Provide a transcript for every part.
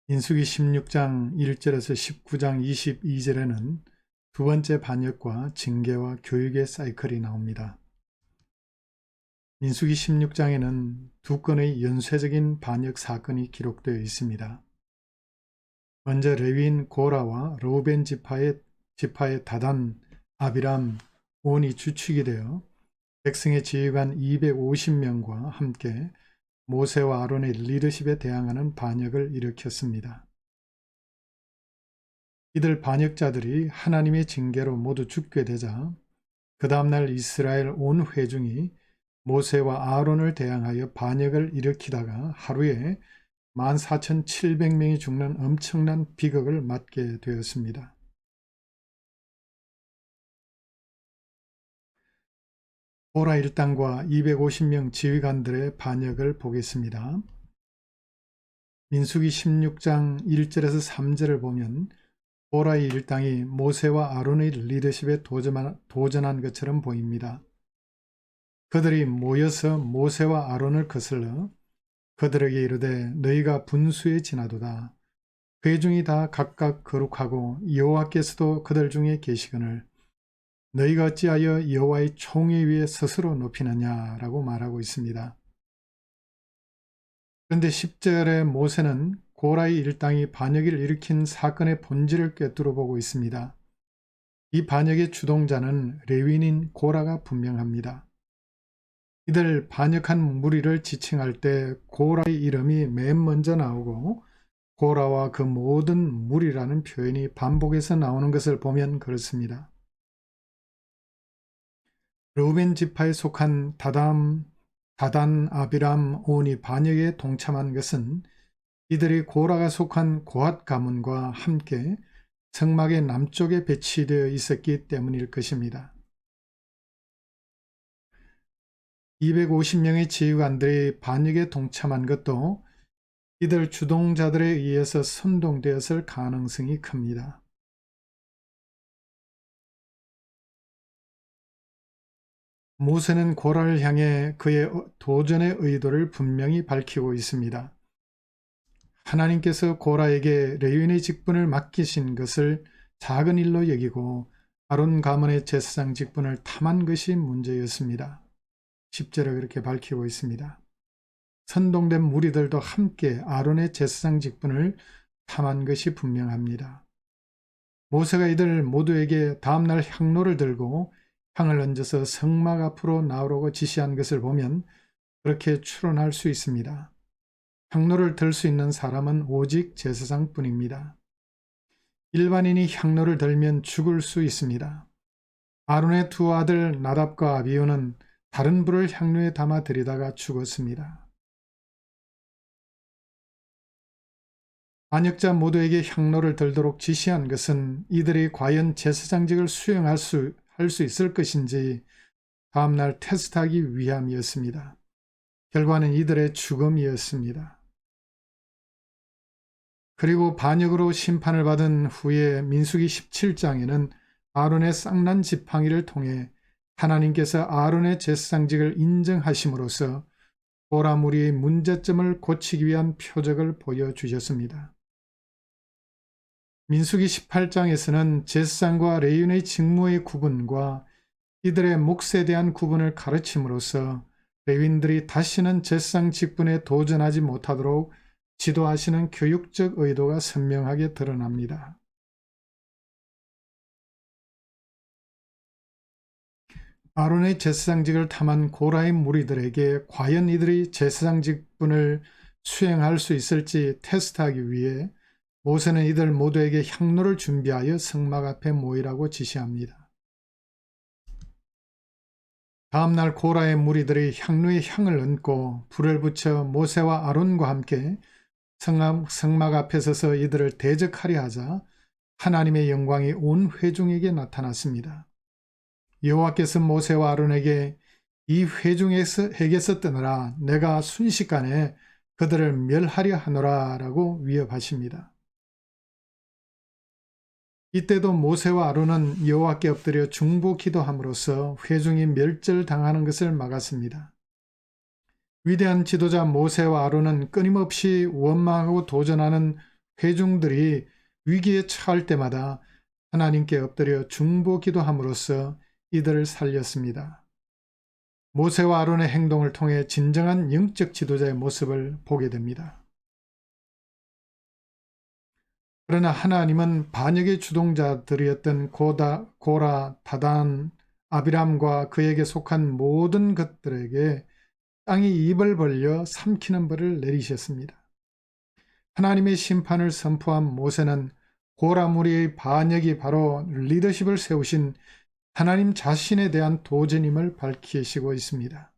민수기 16장 1절에서 19장 22절에는 두 번째 반역과 징계와 교육의 사이클이 나옵니다. 민수기 16장에는 두 건의 연쇄적인 반역 사건이 기록되어 있습니다. 먼저 레위인 고라와 르우벤 지파의 다단, 아비람, 온이 주축이 되어 백성의 지휘관 250명과 함께 모세와 아론의 리더십에 대항하는 반역을 일으켰습니다. 이들 반역자들이 하나님의 징계로 모두 죽게 되자 그 다음날 이스라엘 온 회중이 모세와 아론을 대항하여 반역을 일으키다가 하루에 14,700명이 죽는 엄청난 비극을 맞게 되었습니다. 고라 일당과 250명 지휘관들의 반역을 보겠습니다. 민수기 16장 1절에서 3절을 보면 고라의 일당이 모세와 아론의 리더십에 도전한 것처럼 보입니다. 그들이 모여서 모세와 아론을 거슬러 그들에게 이르되 너희가 분수에 지나도다. 회중이 다 각각 거룩하고 여호와께서도 그들 중에 계시거늘 너희가 어찌하여 여호와의 총회 위에 스스로 높이느냐라고 말하고 있습니다. 그런데 10절에 모세는 고라의 일당이 반역을 일으킨 사건의 본질을 꿰뚫어 보고 있습니다. 이 반역의 주동자는 레위인인 고라가 분명합니다. 이들 반역한 무리를 지칭할 때 고라의 이름이 맨 먼저 나오고 고라와 그 모든 무리라는 표현이 반복해서 나오는 것을 보면 그렇습니다. 르우벤 지파에 속한 다단, 아비람, 온이 반역에 동참한 것은 이들이 고라가 속한 고앗 가문과 함께 성막의 남쪽에 배치되어 있었기 때문일 것입니다. 250명의 지휘관들이 반역에 동참한 것도 이들 주동자들에 의해서 선동되었을 가능성이 큽니다. 모세는 고라를 향해 그의 도전의 의도를 분명히 밝히고 있습니다. 하나님께서 고라에게 레위인의 직분을 맡기신 것을 작은 일로 여기고 아론 가문의 제사장 직분을 탐한 것이 문제였습니다. 10절에 그렇게 밝히고 있습니다. 선동된 무리들도 함께 아론의 제사장 직분을 탐한 것이 분명합니다. 모세가 이들 모두에게 다음날 향로를 들고 향을 얹어서 성막 앞으로 나오라고 지시한 것을 보면 그렇게 추론할 수 있습니다. 향로를 들 수 있는 사람은 오직 제사장뿐입니다. 일반인이 향로를 들면 죽을 수 있습니다. 아론의 두 아들 나답과 아비후는 다른 불을 향로에 담아 들이다가 죽었습니다. 반역자 모두에게 향로를 들도록 지시한 것은 이들이 과연 제사장직을 수행할 수 있을 것인지 다음날 테스트하기 위함이었습니다. 결과는 이들의 죽음이었습니다. 그리고 반역으로 심판을 받은 후에 민수기 17장에는 아론의 쌍난 지팡이를 통해 하나님께서 아론의 제사장직을 인정하심으로써 고라 무리의 문제점을 고치기 위한 표적을 보여주셨습니다. 민수기 18장에서는 제사장과 레위인의 직무의 구분과 이들의 몫에 대한 구분을 가르침으로써 레위인들이 다시는 제사장 직분에 도전하지 못하도록 지도하시는 교육적 의도가 선명하게 드러납니다. 아론의 제사장직을 탐한 고라의 무리들에게 과연 이들이 제사장 직분을 수행할 수 있을지 테스트하기 위해 모세는 이들 모두에게 향로를 준비하여 성막 앞에 모이라고 지시합니다. 다음날 고라의 무리들이 향로에 향을 얹고 불을 붙여 모세와 아론과 함께 성막 앞에 서서 이들을 대적하려 하자 하나님의 영광이 온 회중에게 나타났습니다. 여호와께서 모세와 아론에게 이 회중에게서 떠나라, 내가 순식간에 그들을 멸하려 하노라 라고 위협하십니다. 이때도 모세와 아론은 여호와께 엎드려 중보 기도함으로써 회중이 멸절당하는 것을 막았습니다. 위대한 지도자 모세와 아론은 끊임없이 원망하고 도전하는 회중들이 위기에 처할 때마다 하나님께 엎드려 중보 기도함으로써 이들을 살렸습니다. 모세와 아론의 행동을 통해 진정한 영적 지도자의 모습을 보게 됩니다. 그러나 하나님은 반역의 주동자들이었던 고라, 다단, 아비람과 그에게 속한 모든 것들에게 땅이 입을 벌려 삼키는 벌을 내리셨습니다. 하나님의 심판을 선포한 모세는 고라 무리의 반역이 바로 리더십을 세우신 하나님 자신에 대한 도전임을 밝히시고 있습니다.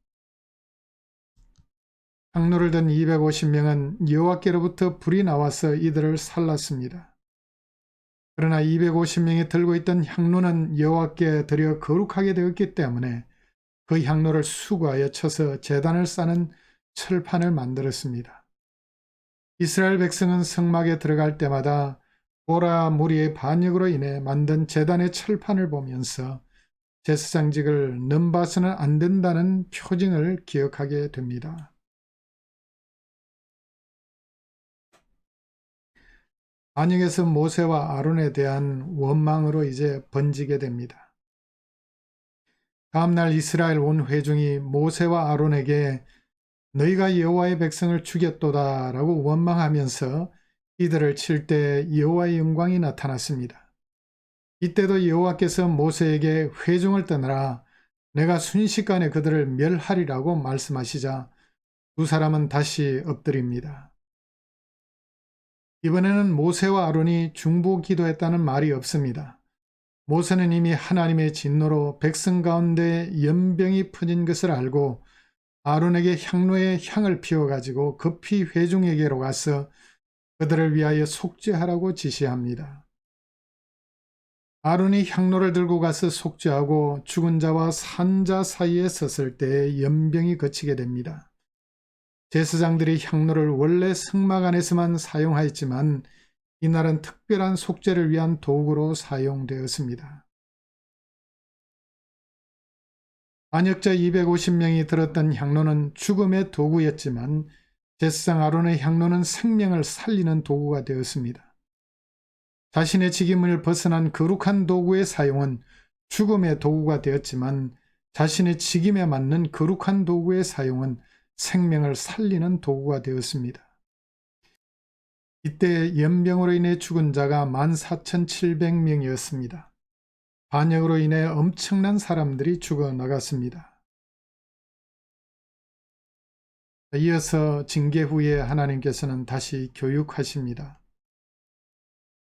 향로를 든 250명은 여호와께로부터 불이 나와서 이들을 살랐습니다. 그러나 250명이 들고 있던 향로는 여호와께 드려 거룩하게 되었기 때문에 그 향로를 수거하여 쳐서 제단을 쌓는 철판을 만들었습니다. 이스라엘 백성은 성막에 들어갈 때마다 고라 무리의 반역으로 인해 만든 제단의 철판을 보면서 제사장직을 넘봐서는 안 된다는 표징을 기억하게 됩니다. 반역에서 모세와 아론에 대한 원망으로 이제 번지게 됩니다. 다음날 이스라엘 온 회중이 모세와 아론에게 너희가 여호와의 백성을 죽였도다 라고 원망하면서 이들을 칠 때 여호와의 영광이 나타났습니다. 이때도 여호와께서 모세에게 회중을 떠나라 내가 순식간에 그들을 멸하리라고 말씀하시자 두 사람은 다시 엎드립니다. 이번에는 모세와 아론이 중보 기도했다는 말이 없습니다. 모세는 이미 하나님의 진노로 백성 가운데 연병이 퍼진 것을 알고 아론에게 향로에 향을 피워가지고 급히 회중에게로 가서 그들을 위하여 속죄하라고 지시합니다. 아론이 향로를 들고 가서 속죄하고 죽은 자와 산 자 사이에 섰을 때 연병이 그치게 됩니다. 제사장들이 향로를 원래 성막 안에서만 사용하였지만 이날은 특별한 속죄를 위한 도구로 사용되었습니다. 반역자 250명이 들었던 향로는 죽음의 도구였지만 제사장 아론의 향로는 생명을 살리는 도구가 되었습니다. 자신의 직임을 벗어난 거룩한 도구의 사용은 죽음의 도구가 되었지만 자신의 직임에 맞는 거룩한 도구의 사용은 생명을 살리는 도구가 되었습니다. 이때 연병으로 인해 죽은 자가 14,700명이었습니다. 반역으로 인해 엄청난 사람들이 죽어나갔습니다. 이어서 징계 후에 하나님께서는 다시 교육하십니다.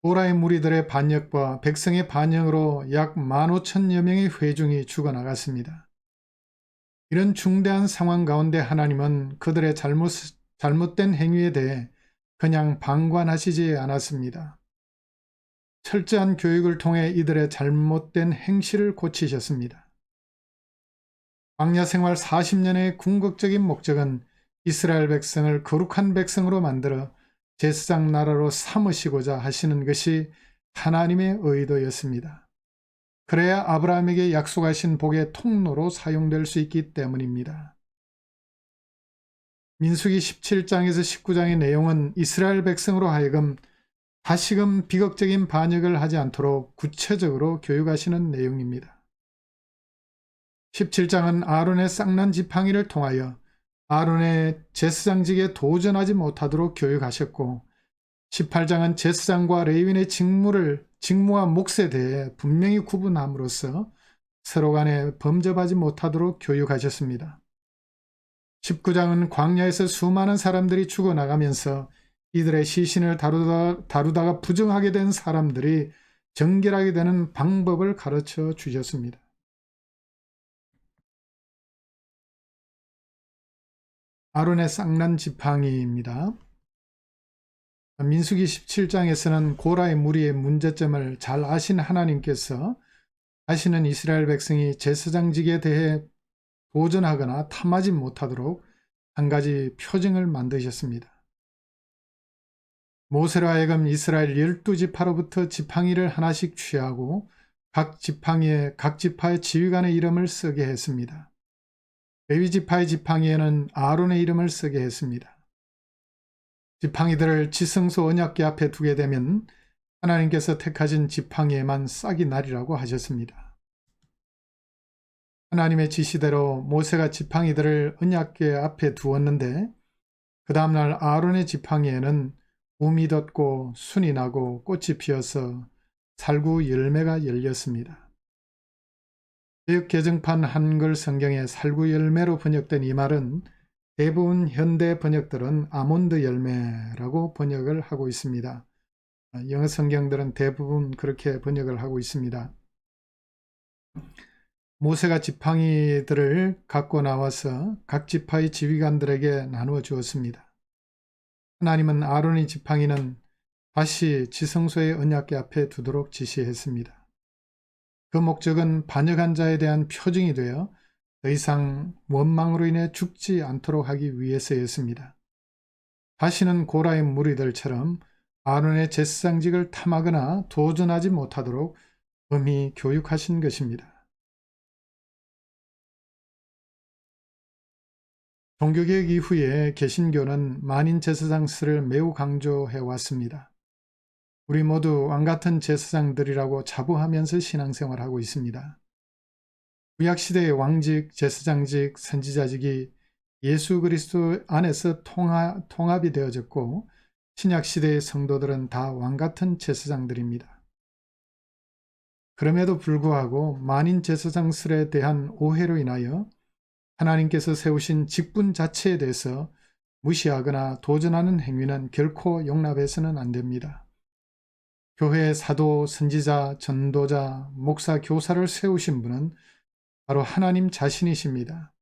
고라의 무리들의 반역과 백성의 반역으로 약 15,000여 명의 회중이 죽어나갔습니다. 이런 중대한 상황 가운데 하나님은 그들의 잘못된 행위에 대해 그냥 방관하시지 않았습니다. 철저한 교육을 통해 이들의 잘못된 행실을 고치셨습니다. 광야 생활 40년의 궁극적인 목적은 이스라엘 백성을 거룩한 백성으로 만들어 제사장 나라로 삼으시고자 하시는 것이 하나님의 의도였습니다. 그래야 아브라함에게 약속하신 복의 통로로 사용될 수 있기 때문입니다. 민수기 17장에서 19장의 내용은 이스라엘 백성으로 하여금 다시금 비극적인 반역을 하지 않도록 구체적으로 교육하시는 내용입니다. 17장은 아론의 쌍난 지팡이를 통하여 아론의 제사장직에 도전하지 못하도록 교육하셨고 18장은 제사장과 레위인의 직무와 몫에 대해 분명히 구분함으로써 서로 간에 범접하지 못하도록 교육하셨습니다. 19장은 광야에서 수많은 사람들이 죽어나가면서 이들의 시신을 다루다가 부정하게 된 사람들이 정결하게 되는 방법을 가르쳐 주셨습니다. 아론의 쌍난 지팡이입니다. 민수기 17장에서는 고라의 무리의 문제점을 잘 아신 하나님께서 다시는 이스라엘 백성이 제사장직에 대해 도전하거나 탐하지 못하도록 한 가지 표징을 만드셨습니다. 모세로 하여금 이스라엘 12지파로부터 지팡이를 하나씩 취하고 각 지파의 지휘관의 이름을 쓰게 했습니다. 레위 지파의 지팡이에는 아론의 이름을 쓰게 했습니다. 지팡이들을 지성소 언약궤 앞에 두게 되면 하나님께서 택하신 지팡이에만 싹이 나리라고 하셨습니다. 하나님의 지시대로 모세가 지팡이들을 언약궤 앞에 두었는데 그 다음날 아론의 지팡이에는 움이 돋고 순이 나고 꽃이 피어서 살구 열매가 열렸습니다. 개역 개정판 한글 성경에 살구 열매로 번역된 이 말은 대부분 현대 번역들은 아몬드 열매라고 번역을 하고 있습니다. 영어 성경들은 대부분 그렇게 번역을 하고 있습니다. 모세가 지팡이들을 갖고 나와서 각 지파의 지휘관들에게 나누어 주었습니다. 하나님은 아론의 지팡이는 다시 지성소의 언약궤 앞에 두도록 지시했습니다. 그 목적은 반역한 자에 대한 표징이 되어 더 이상 원망으로 인해 죽지 않도록 하기 위해서였습니다. 다시는 고라의 무리들처럼 아론의 제사장직을 탐하거나 도전하지 못하도록 엄히 교육하신 것입니다. 종교개혁 이후에 개신교는 만인 제사장수를 매우 강조해 왔습니다. 우리 모두 왕같은 제사장들이라고 자부하면서 신앙생활하고 있습니다. 구약시대의 왕직, 제사장직, 선지자직이 예수 그리스도 안에서 통합이 되어졌고 신약시대의 성도들은 다 왕같은 제사장들입니다. 그럼에도 불구하고 만인 제사장술에 대한 오해로 인하여 하나님께서 세우신 직분 자체에 대해서 무시하거나 도전하는 행위는 결코 용납해서는 안 됩니다. 교회의 사도, 선지자, 전도자, 목사, 교사를 세우신 분은 바로 하나님 자신이십니다.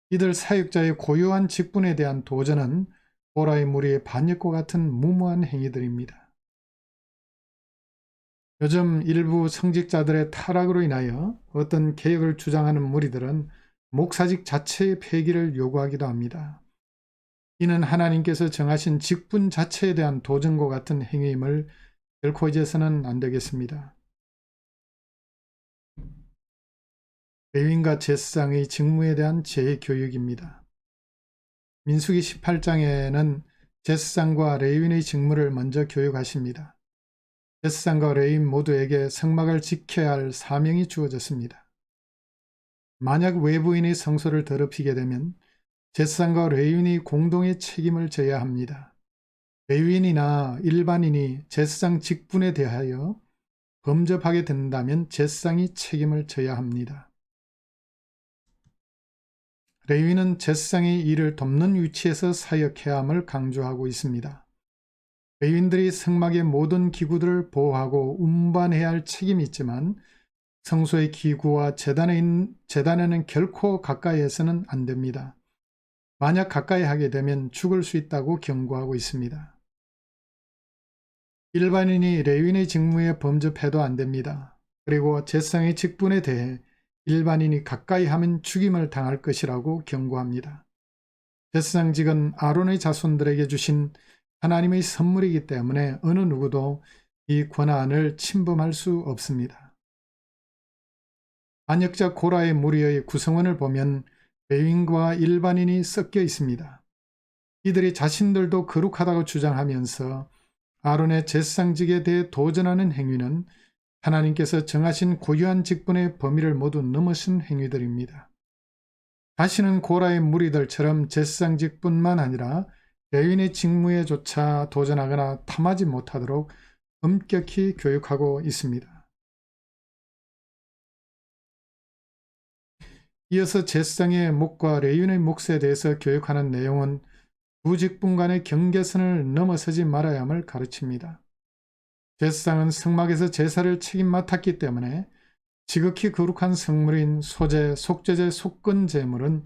이들 사역자의 고유한 직분에 대한 도전은 고라의 무리의 반역과 같은 무모한 행위들입니다. 요즘 일부 성직자들의 타락으로 인하여 어떤 개혁을 주장하는 무리들은 목사직 자체의 폐기를 요구하기도 합니다. 이는 하나님께서 정하신 직분 자체에 대한 도전과 같은 행위임을 결코 잊어서는 안 되겠습니다. 레위인과 제사장의 직무에 대한 재교육입니다. 민수기 18장에는 제사장과 레위인의 직무를 먼저 교육하십니다. 제사장과 레위인 모두에게 성막을 지켜야 할 사명이 주어졌습니다. 만약 외부인이 성소를 더럽히게 되면 제사장과 레위인이 공동의 책임을 져야 합니다. 레위인이나 일반인이 제사장 직분에 대하여 범접하게 된다면 제사장이 책임을 져야 합니다. 레위인은 제사장의 일을 돕는 위치에서 사역해야 함을 강조하고 있습니다. 레위인들이 성막의 모든 기구들을 보호하고 운반해야 할 책임이 있지만 성소의 기구와 제단에는 결코 가까이해서는 안 됩니다. 만약 가까이 하게 되면 죽을 수 있다고 경고하고 있습니다. 일반인이 레위인의 직무에 범접해도 안 됩니다. 그리고 제사장의 직분에 대해 일반인이 가까이 하면 죽임을 당할 것이라고 경고합니다. 제사장직은 아론의 자손들에게 주신 하나님의 선물이기 때문에 어느 누구도 이 권한을 침범할 수 없습니다. 반역자 고라의 무리의 구성원을 보면 레위인과 일반인이 섞여 있습니다. 이들이 자신들도 거룩하다고 주장하면서 아론의 제사장직에 대해 도전하는 행위는 하나님께서 정하신 고유한 직분의 범위를 모두 넘어선 행위들입니다. 다시는 고라의 무리들처럼 제사장직뿐만 아니라 레위인의 직무에조차 도전하거나 탐하지 못하도록 엄격히 교육하고 있습니다. 이어서 제사장의 몫과 레위인의 몫에 대해서 교육하는 내용은 두 직분 간의 경계선을 넘어서지 말아야 함을 가르칩니다. 제사장은 성막에서 제사를 책임 맡았기 때문에 지극히 거룩한 성물인 소제, 속죄제, 속건제물은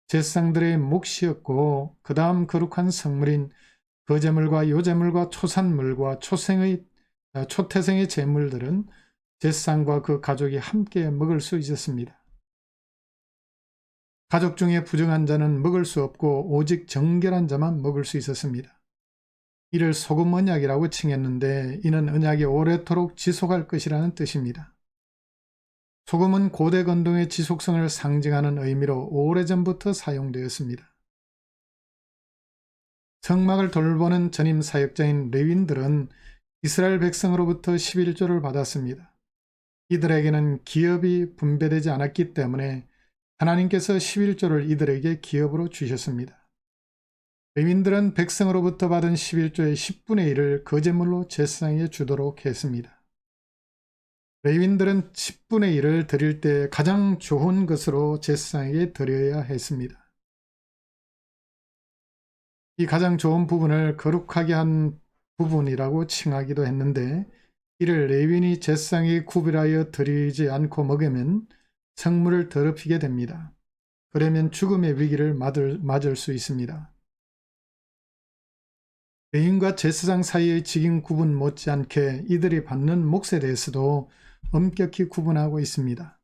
제사장들의 몫이었고 그 다음 거룩한 성물인 거제물과 요제물과 초산물과 초태생의 제물들은 제사장과 그 가족이 함께 먹을 수 있었습니다. 가족 중에 부정한 자는 먹을 수 없고 오직 정결한 자만 먹을 수 있었습니다. 이를 소금 언약이라고 칭했는데 이는 언약이 오래도록 지속할 것이라는 뜻입니다. 소금은 고대 건동의 지속성을 상징하는 의미로 오래전부터 사용되었습니다. 성막을 돌보는 전임 사역자인 레위인들은 이스라엘 백성으로부터 11조를 받았습니다. 이들에게는 기업이 분배되지 않았기 때문에 하나님께서 11조를 이들에게 기업으로 주셨습니다. 레위인들은 백성으로부터 받은 11조의 10분의 1을 거제물로 제사장에게 주도록 했습니다. 레위인들은 10분의 1을 드릴 때 가장 좋은 것으로 제사장에게 드려야 했습니다. 이 가장 좋은 부분을 거룩하게 한 부분이라고 칭하기도 했는데, 이를 레위인이 제사장에게 구별하여 드리지 않고 먹으면 성물을 더럽히게 됩니다. 그러면 죽음의 위기를 맞을 수 있습니다. 레위인과 제사장 사이의 직임 구분 못지않게 이들이 받는 몫에 대해서도 엄격히 구분하고 있습니다.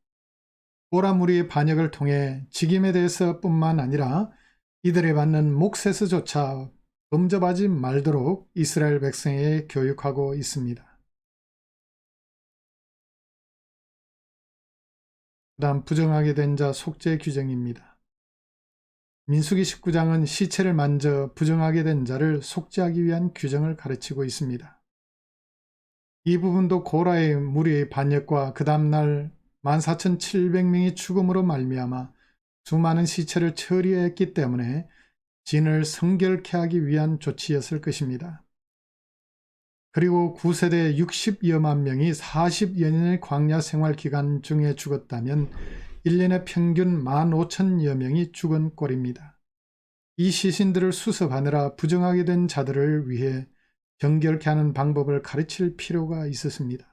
오라무리의 반역을 통해 직임에 대해서 뿐만 아니라 이들이 받는 몫에서조차 범접하지 말도록 이스라엘 백성에게 교육하고 있습니다. 그 다음 부정하게 된 자 속죄 규정입니다. 민수기 19장은 시체를 만져 부정하게 된 자를 속죄하기 위한 규정을 가르치고 있습니다. 이 부분도 고라의 무리의 반역과 그 다음날 14,700명이 죽음으로 말미암아 수많은 시체를 처리했기 때문에 진을 성결케 하기 위한 조치였을 것입니다. 그리고 9세대 60여만 명이 40여 년의 광야 생활 기간 중에 죽었다면 1년에 평균 15,000여 명이 죽은 꼴입니다. 이 시신들을 수습하느라 부정하게 된 자들을 위해 정결케 하는 방법을 가르칠 필요가 있었습니다.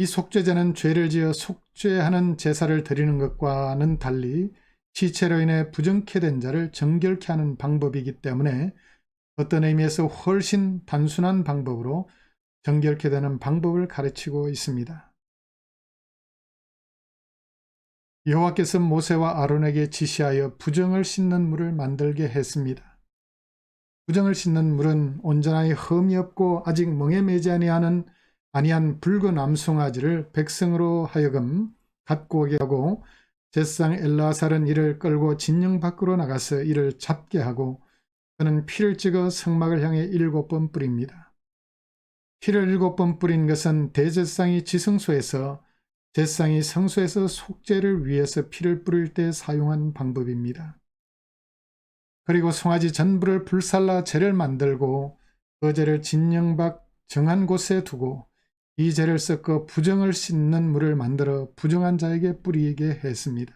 이 속죄제는 죄를 지어 속죄하는 제사를 드리는 것과는 달리 시체로 인해 부정케 된 자를 정결케 하는 방법이기 때문에 어떤 의미에서 훨씬 단순한 방법으로 정결케 되는 방법을 가르치고 있습니다. 여호와께서 모세와 아론에게 지시하여 부정을 씻는 물을 만들게 했습니다. 부정을 씻는 물은 온전하게 흠이 없고 아직 멍에 매지 아니한 붉은 암송아지를 백성으로 하여금 갖고 오게 하고 제사장 엘르아살은 이를 끌고 진영 밖으로 나가서 이를 잡게 하고 그는 피를 찍어 성막을 향해 7번 뿌립니다. 피를 7번 뿌린 것은 대제사장이 지성소에서 제사장이 성소에서 속죄를 위해서 피를 뿌릴 때 사용한 방법입니다. 그리고 송아지 전부를 불살라 제를 만들고 그 제를 진영 밖 정한 곳에 두고 이 제를 섞어 부정을 씻는 물을 만들어 부정한 자에게 뿌리게 했습니다.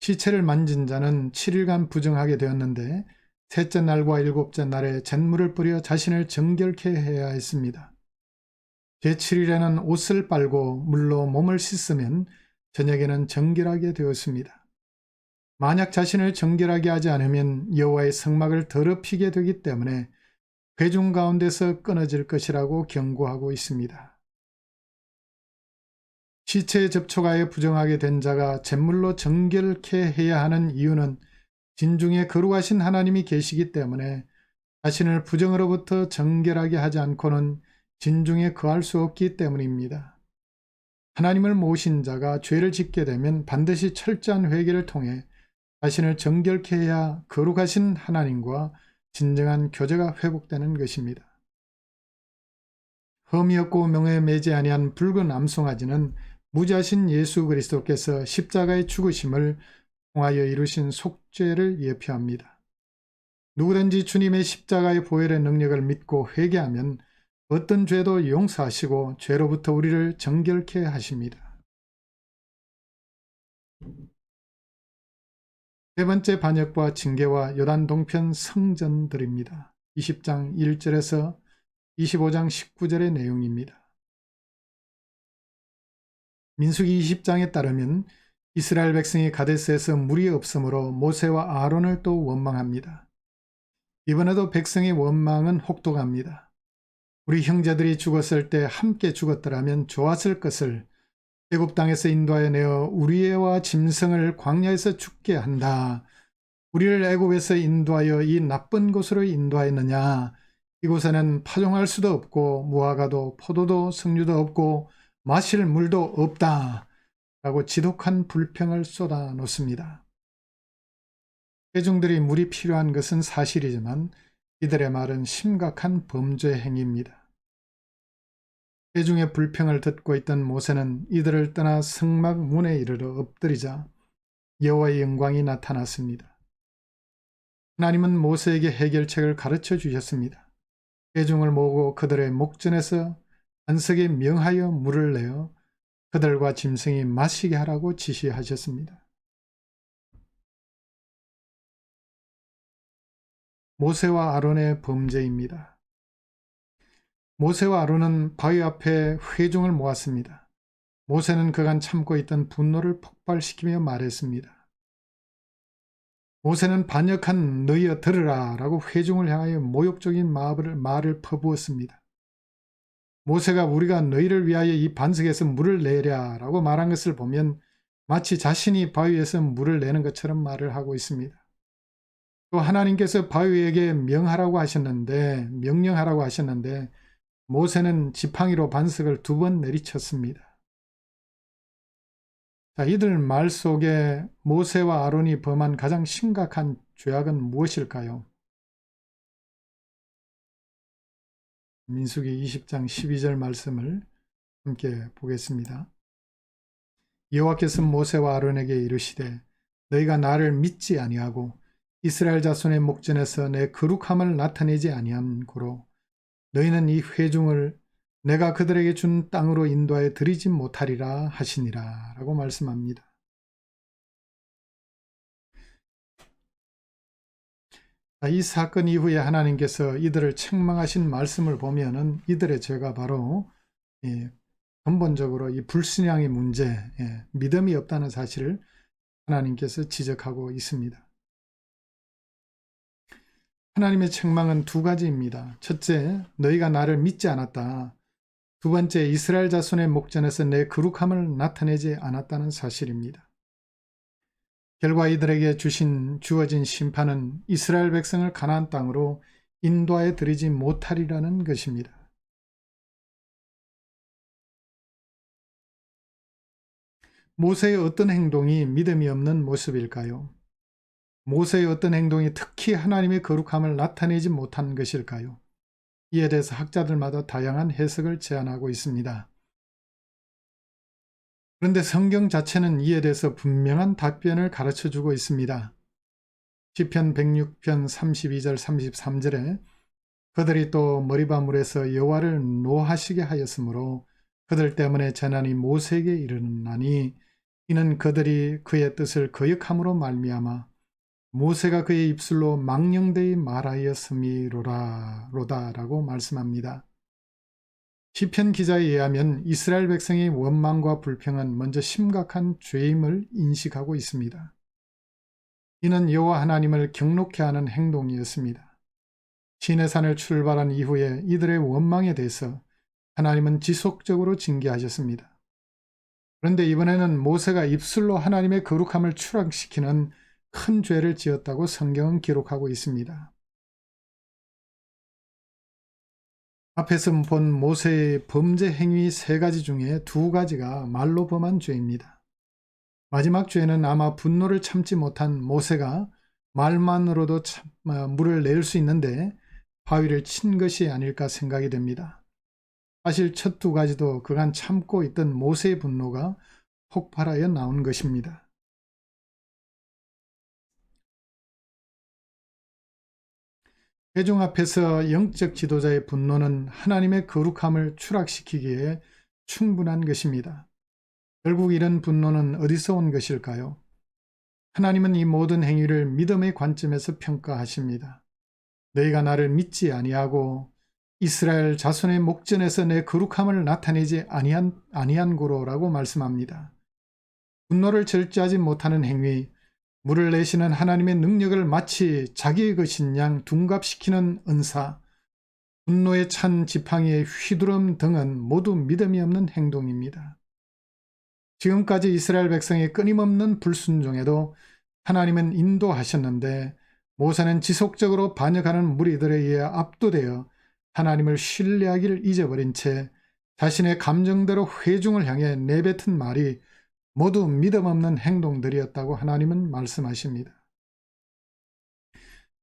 시체를 만진 자는 7일간 부정하게 되었는데 셋째 날과 일곱째 날에 잿물을 뿌려 자신을 정결케 해야 했습니다. 제7일에는 옷을 빨고 물로 몸을 씻으면 저녁에는 정결하게 되었습니다. 만약 자신을 정결하게 하지 않으면 여호와의 성막을 더럽히게 되기 때문에 회중 가운데서 끊어질 것이라고 경고하고 있습니다. 시체에 접촉하여 부정하게 된 자가 잿물로 정결케 해야 하는 이유는 진중에 거룩하신 하나님이 계시기 때문에 자신을 부정으로부터 정결하게 하지 않고는 진중에 거할 수 없기 때문입니다. 하나님을 모신 자가 죄를 짓게 되면 반드시 철저한 회개를 통해 자신을 정결케 해야 거룩하신 하나님과 진정한 교제가 회복되는 것입니다. 흠이 없고 명예에 매지 아니한 붉은 암송아지는 무지하신 예수 그리스도께서 십자가의 죽으심을 통하여 이루신 속죄를 예표합니다. 누구든지 주님의 십자가의 보혈의 능력을 믿고 회개하면 어떤 죄도 용서하시고 죄로부터 우리를 정결케 하십니다. 세 번째 반역과 징계와 요단 동편 성전들입니다. 20장 1절에서 25장 19절의 내용입니다. 민수기 20장에 따르면 이스라엘 백성이 가데스에서 물이 없으므로 모세와 아론을 또 원망합니다. 이번에도 백성의 원망은 혹독합니다. 우리 형제들이 죽었을 때 함께 죽었더라면 좋았을 것을 애굽 땅에서 인도하여 내어 우리와 짐승을 광야에서 죽게 한다. 우리를 애굽에서 인도하여 이 나쁜 곳으로 인도하였느냐. 이곳에는 파종할 수도 없고 무화과도 포도도 석류도 없고 마실 물도 없다. 라고 지독한 불평을 쏟아놓습니다. 회중들이 물이 필요한 것은 사실이지만 이들의 말은 심각한 범죄 행위입니다. 회중의 불평을 듣고 있던 모세는 이들을 떠나 성막 문에 이르러 엎드리자 여호와의 영광이 나타났습니다. 하나님은 모세에게 해결책을 가르쳐 주셨습니다. 회중을 모으고 그들의 목전에서 안석에 명하여 물을 내어 그들과 짐승이 마시게 하라고 지시하셨습니다. 모세와 아론의 범죄입니다. 모세와 아론은 바위 앞에 회중을 모았습니다. 모세는 그간 참고 있던 분노를 폭발시키며 말했습니다. 모세는 반역한 너희여 들으라 라고 회중을 향하여 모욕적인 말을 퍼부었습니다. 모세가 우리가 너희를 위하여 이 반석에서 물을 내랴 라고 말한 것을 보면 마치 자신이 바위에서 물을 내는 것처럼 말을 하고 있습니다. 또 하나님께서 바위에게 명령하라고 하셨는데 모세는 지팡이로 반석을 2번 내리쳤습니다. 자, 이들 말 속에 모세와 아론이 범한 가장 심각한 죄악은 무엇일까요? 민수기 20장 12절 말씀을 함께 보겠습니다. 여호와께서 모세와 아론에게 이르시되 너희가 나를 믿지 아니하고 이스라엘 자손의 목전에서 내 거룩함을 나타내지 아니한 고로 너희는 이 회중을 내가 그들에게 준 땅으로 인도하여 드리지 못하리라 하시니라 라고 말씀합니다. 이 사건 이후에 하나님께서 이들을 책망하신 말씀을 보면은 이들의 죄가 바로 근본적으로 이 불신앙의 문제, 믿음이 없다는 사실을 하나님께서 지적하고 있습니다. 하나님의 책망은 2가지입니다. 첫째, 너희가 나를 믿지 않았다. 2번째, 이스라엘 자손의 목전에서 내 거룩함을 나타내지 않았다는 사실입니다. 결과 이들에게 주어진 심판은 이스라엘 백성을 가나안 땅으로 인도하여 드리지 못하리라는 것입니다. 모세의 어떤 행동이 믿음이 없는 모습일까요? 모세의 어떤 행동이 특히 하나님의 거룩함을 나타내지 못한 것일까요? 이에 대해서 학자들마다 다양한 해석을 제안하고 있습니다. 그런데 성경 자체는 이에 대해서 분명한 답변을 가르쳐주고 있습니다. 시편 106편 32절 33절에 그들이 또 머리바물에서 여호와를 노하시게 하였으므로 그들 때문에 재난이 모세에게 이르나니 이는 그들이 그의 뜻을 거역함으로 말미암아 모세가 그의 입술로 망령되이 말하였음이로다 라고 말씀합니다. 시편 기자에 의하면 이스라엘 백성의 원망과 불평은 먼저 심각한 죄임을 인식하고 있습니다. 이는 여호와 하나님을 경록케 하는 행동이었습니다. 시내산을 출발한 이후에 이들의 원망에 대해서 하나님은 지속적으로 징계하셨습니다. 그런데 이번에는 모세가 입술로 하나님의 거룩함을 추락시키는 큰 죄를 지었다고 성경은 기록하고 있습니다. 앞에서 본 모세의 범죄 행위 3가지 중에 2가지가 말로 범한 죄입니다. 마지막 죄는 아마 분노를 참지 못한 모세가 말만으로도 물을 낼 수 있는데 바위를 친 것이 아닐까 생각이 됩니다. 사실 첫 2가지도 그간 참고 있던 모세의 분노가 폭발하여 나온 것입니다. 회중 앞에서 영적 지도자의 분노는 하나님의 거룩함을 추락시키기에 충분한 것입니다. 결국 이런 분노는 어디서 온 것일까요? 하나님은 이 모든 행위를 믿음의 관점에서 평가하십니다. 너희가 나를 믿지 아니하고 이스라엘 자손의 목전에서 내 거룩함을 나타내지 아니한 고로라고 말씀합니다. 분노를 절제하지 못하는 행위, 물을 내시는 하나님의 능력을 마치 자기의 것인 양 둔갑시키는 은사, 분노에 찬 지팡이의 휘두름 등은 모두 믿음이 없는 행동입니다. 지금까지 이스라엘 백성의 끊임없는 불순종에도 하나님은 인도하셨는데 모세는 지속적으로 반역하는 무리들에 의해 압도되어 하나님을 신뢰하기를 잊어버린 채 자신의 감정대로 회중을 향해 내뱉은 말이 모두 믿음 없는 행동들이었다고 하나님은 말씀하십니다.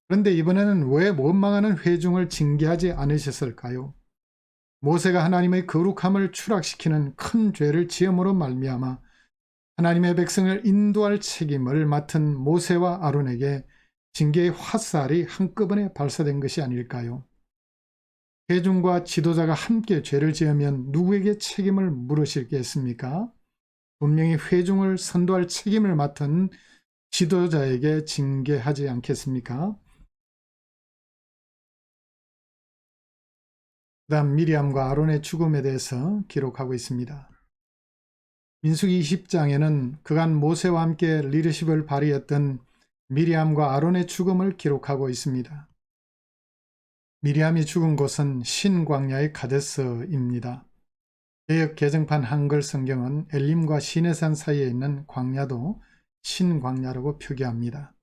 그런데 이번에는 왜 원망하는 회중을 징계하지 않으셨을까요? 모세가 하나님의 거룩함을 추락시키는 큰 죄를 지음으로 말미암아 하나님의 백성을 인도할 책임을 맡은 모세와 아론에게 징계의 화살이 한꺼번에 발사된 것이 아닐까요? 회중과 지도자가 함께 죄를 지으면 누구에게 책임을 물으시겠습니까? 분명히 회중을 선도할 책임을 맡은 지도자에게 징계하지 않겠습니까? 그 다음 미리암과 아론의 죽음에 대해서 기록하고 있습니다. 민수기 20장에는 그간 모세와 함께 리더십을 발휘했던 미리암과 아론의 죽음을 기록하고 있습니다. 미리암이 죽은 곳은 신광야의 가데스입니다. 개역 개정판 한글 성경은 엘림과 시내산 사이에 있는 광야도 신광야라고 표기합니다.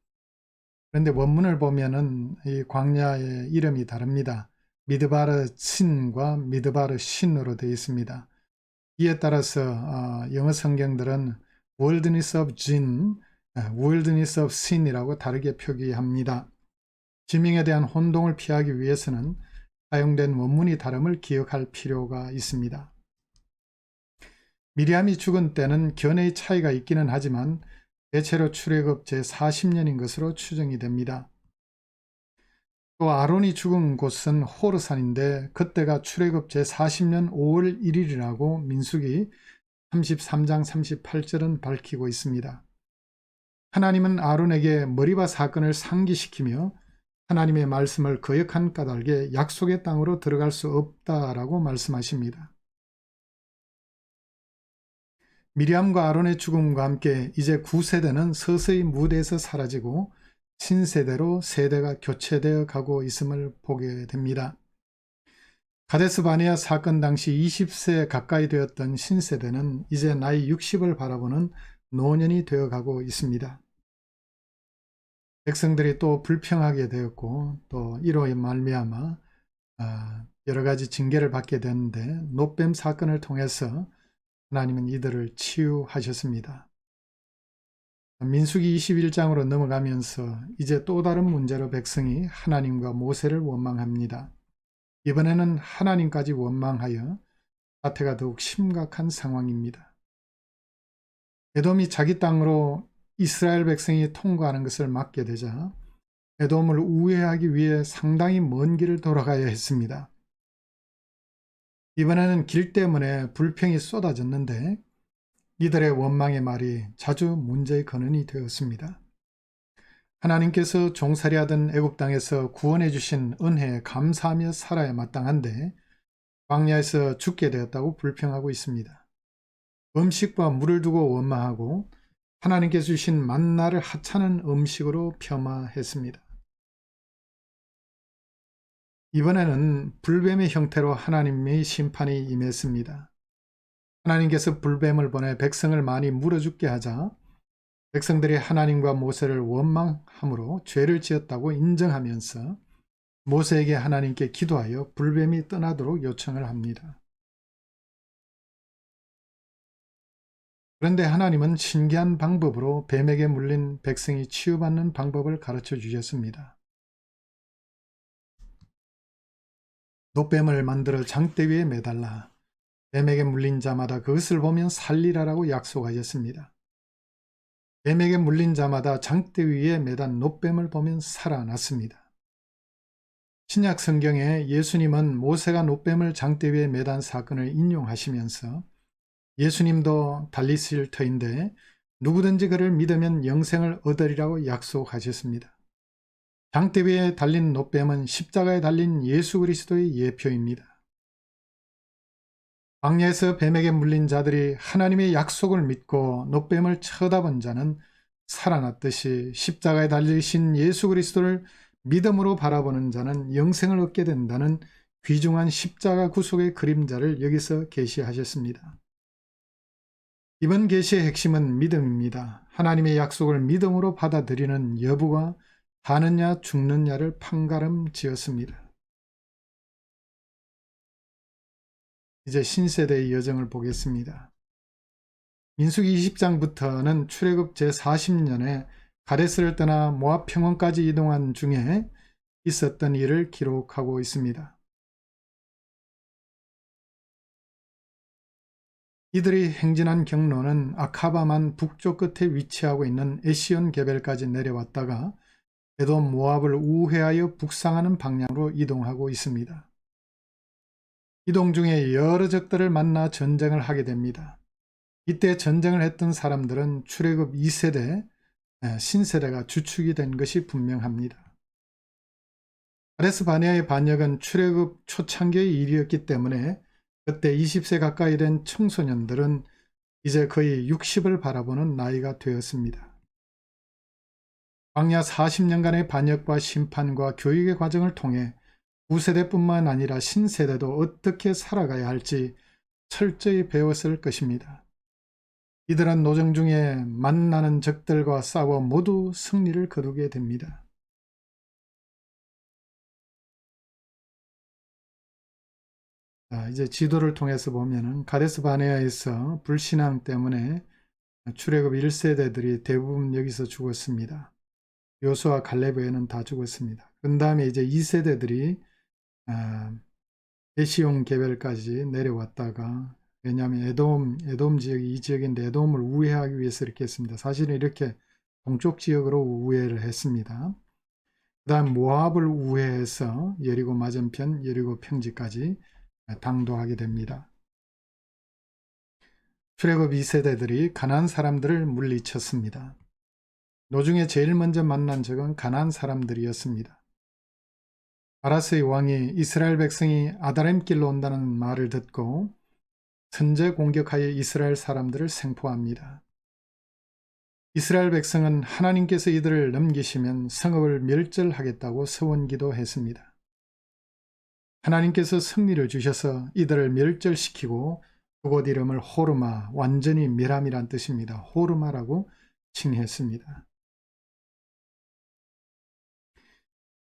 그런데 원문을 보면은 이 광야의 이름이 다릅니다. 미드바르 신과 미드바르 신으로 되어 있습니다. 이에 따라서 영어 성경들은 Wilderness of Sin, Wilderness of Sin이라고 다르게 표기합니다. 지명에 대한 혼동을 피하기 위해서는 사용된 원문이 다름을 기억할 필요가 있습니다. 미리암이 죽은 때는 견해의 차이가 있기는 하지만 대체로 출애굽 제40년인 것으로 추정이 됩니다. 또 아론이 죽은 곳은 호르산인데 그때가 출애굽 제40년 5월 1일이라고 민수기 33장 38절은 밝히고 있습니다. 하나님은 아론에게 머리바 사건을 상기시키며 하나님의 말씀을 거역한 까닭에 약속의 땅으로 들어갈 수 없다라고 말씀하십니다. 미리암과 아론의 죽음과 함께 이제 9세대는 서서히 무대에서 사라지고 신세대로 세대가 교체되어 가고 있음을 보게 됩니다. 가데스 바네아 사건 당시 20세 가까이 되었던 신세대는 이제 나이 60을 바라보는 노년이 되어 가고 있습니다. 백성들이 또 불평하게 되었고 또 이로 말미암아 여러 가지 징계를 받게 되는데 노뱀 사건을 통해서 하나님은 이들을 치유하셨습니다. 민수기 21장으로 넘어가면서 이제 또 다른 문제로 백성이 하나님과 모세를 원망합니다. 이번에는 하나님까지 원망하여 사태가 더욱 심각한 상황입니다. 에돔이 자기 땅으로 이스라엘 백성이 통과하는 것을 막게 되자 에돔을 우회하기 위해 상당히 먼 길을 돌아가야 했습니다. 이번에는 길 때문에 불평이 쏟아졌는데 이들의 원망의 말이 자주 문제의 근원이 되었습니다. 하나님께서 종살이하던 애굽 땅에서 구원해 주신 은혜에 감사하며 살아야 마땅한데 광야에서 죽게 되었다고 불평하고 있습니다. 음식과 물을 두고 원망하고 하나님께서 주신 만나를 하찮은 음식으로 폄하했습니다. 이번에는 불뱀의 형태로 하나님의 심판이 임했습니다. 하나님께서 불뱀을 보내 백성을 많이 물어 죽게 하자 백성들이 하나님과 모세를 원망함으로 죄를 지었다고 인정하면서 모세에게 하나님께 기도하여 불뱀이 떠나도록 요청을 합니다. 그런데 하나님은 신기한 방법으로 뱀에게 물린 백성이 치유받는 방법을 가르쳐 주셨습니다. 노뱀을 만들어 장대 위에 매달라 뱀에게 물린 자마다 그것을 보면 살리라라고 약속하셨습니다. 뱀에게 물린 자마다 장대 위에 매단 노뱀을 보면 살아났습니다. 신약 성경에 예수님은 모세가 노뱀을 장대 위에 매단 사건을 인용하시면서 예수님도 달리실 터인데 누구든지 그를 믿으면 영생을 얻으리라고 약속하셨습니다. 장대 위에 달린 노뱀은 십자가에 달린 예수 그리스도의 예표입니다. 광야에서 뱀에게 물린 자들이 하나님의 약속을 믿고 노뱀을 쳐다본 자는 살아났듯이 십자가에 달리신 예수 그리스도를 믿음으로 바라보는 자는 영생을 얻게 된다는 귀중한 십자가 구속의 그림자를 여기서 계시하셨습니다. 이번 계시의 핵심은 믿음입니다. 하나님의 약속을 믿음으로 받아들이는 여부가 사느냐 죽느냐를 판가름 지었습니다. 이제 신세대의 여정을 보겠습니다. 민수기 20장부터는 출애굽 제40년에 가데스를 떠나 모압 평원까지 이동한 중에 있었던 일을 기록하고 있습니다. 이들이 행진한 경로는 아카바만 북쪽 끝에 위치하고 있는 에시온 게벨까지 내려왔다가 에돔 모압을 우회하여 북상하는 방향으로 이동하고 있습니다. 이동 중에 여러 적들을 만나 전쟁을 하게 됩니다. 이때 전쟁을 했던 사람들은 출애굽 2세대, 신세대가 주축이 된 것이 분명합니다. 가데스 바네아의 반역은 출애굽 초창기의 일이었기 때문에 그때 20세 가까이 된 청소년들은 이제 거의 60을 바라보는 나이가 되었습니다. 광야 40년간의 반역과 심판과 교육의 과정을 통해 구세대뿐만 아니라 신세대도 어떻게 살아가야 할지 철저히 배웠을 것입니다. 이들은 노정 중에 만나는 적들과 싸워 모두 승리를 거두게 됩니다. 이제 지도를 통해서 보면은 가데스 바네아에서 불신앙 때문에 출애굽 1세대들이 대부분 여기서 죽었습니다. 요수와 갈렙에는 다 죽었습니다. 그 다음에 이제 2세대들이 에시온 게벨까지 내려왔다가, 왜냐하면 에돔 지역이 이 지역인데 에돔을 우회하기 위해서 이렇게 했습니다. 사실은 이렇게 동쪽 지역으로 우회를 했습니다. 그 다음 모압을 우회해서 여리고 맞은편 여리고 평지까지 당도하게 됩니다. 출애굽 2세대들이 가나안 사람들을 물리쳤습니다. 노중에 제일 먼저 만난 적은 가나안 사람들이었습니다. 아라스의 왕이 이스라엘 백성이 아다렘길로 온다는 말을 듣고 선제 공격하여 이스라엘 사람들을 생포합니다. 이스라엘 백성은 하나님께서 이들을 넘기시면 성읍을 멸절하겠다고 서원기도했습니다. 하나님께서 승리를 주셔서 이들을 멸절시키고 그곳 이름을 호르마, 완전히 멸함이란 뜻입니다. 호르마라고 칭했습니다.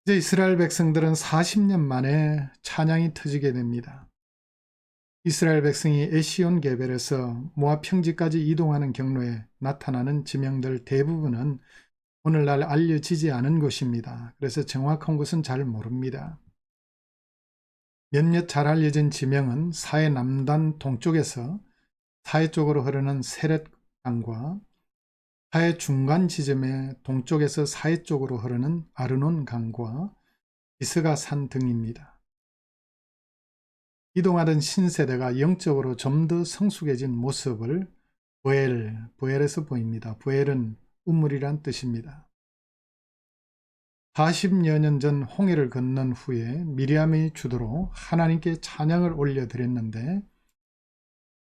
이제 이스라엘 백성들은 40년 만에 찬양이 터지게 됩니다. 이스라엘 백성이 에시온 게벨에서 모압 평지까지 이동하는 경로에 나타나는 지명들 대부분은 오늘날 알려지지 않은 곳입니다. 그래서 정확한 곳은 잘 모릅니다. 몇몇 잘 알려진 지명은 사해 남단 동쪽에서 사해 쪽으로 흐르는 세렛강과 사해 중간 지점의 동쪽에서 사해 쪽으로 흐르는 아르논 강과 비스가 산 등입니다. 이동하던 신세대가 영적으로 좀 더 성숙해진 모습을 부엘에서 보입니다. 부엘은 우물이란 뜻입니다. 40여 년 전 홍해를 건넌 후에 미리암의 주도로 하나님께 찬양을 올려드렸는데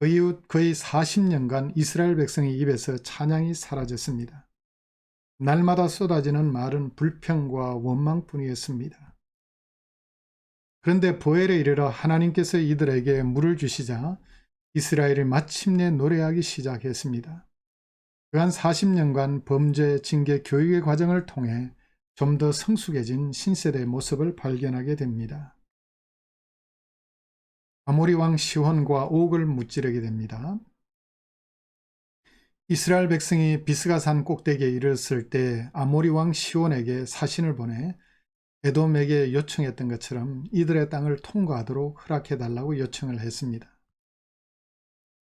그 이후 거의 40년간 이스라엘 백성의 입에서 찬양이 사라졌습니다. 날마다 쏟아지는 말은 불평과 원망뿐이었습니다. 그런데 보엘에 이르러 하나님께서 이들에게 물을 주시자 이스라엘이 마침내 노래하기 시작했습니다. 그간 40년간 범죄, 징계, 교육의 과정을 통해 좀 더 성숙해진 신세대의 모습을 발견하게 됩니다. 아모리 왕 시혼과 옥을 무찌르게 됩니다. 이스라엘 백성이 비스가산 꼭대기에 이르렀을 때 아모리 왕 시혼에게 사신을 보내 에돔에게 요청했던 것처럼 이들의 땅을 통과하도록 허락해달라고 요청을 했습니다.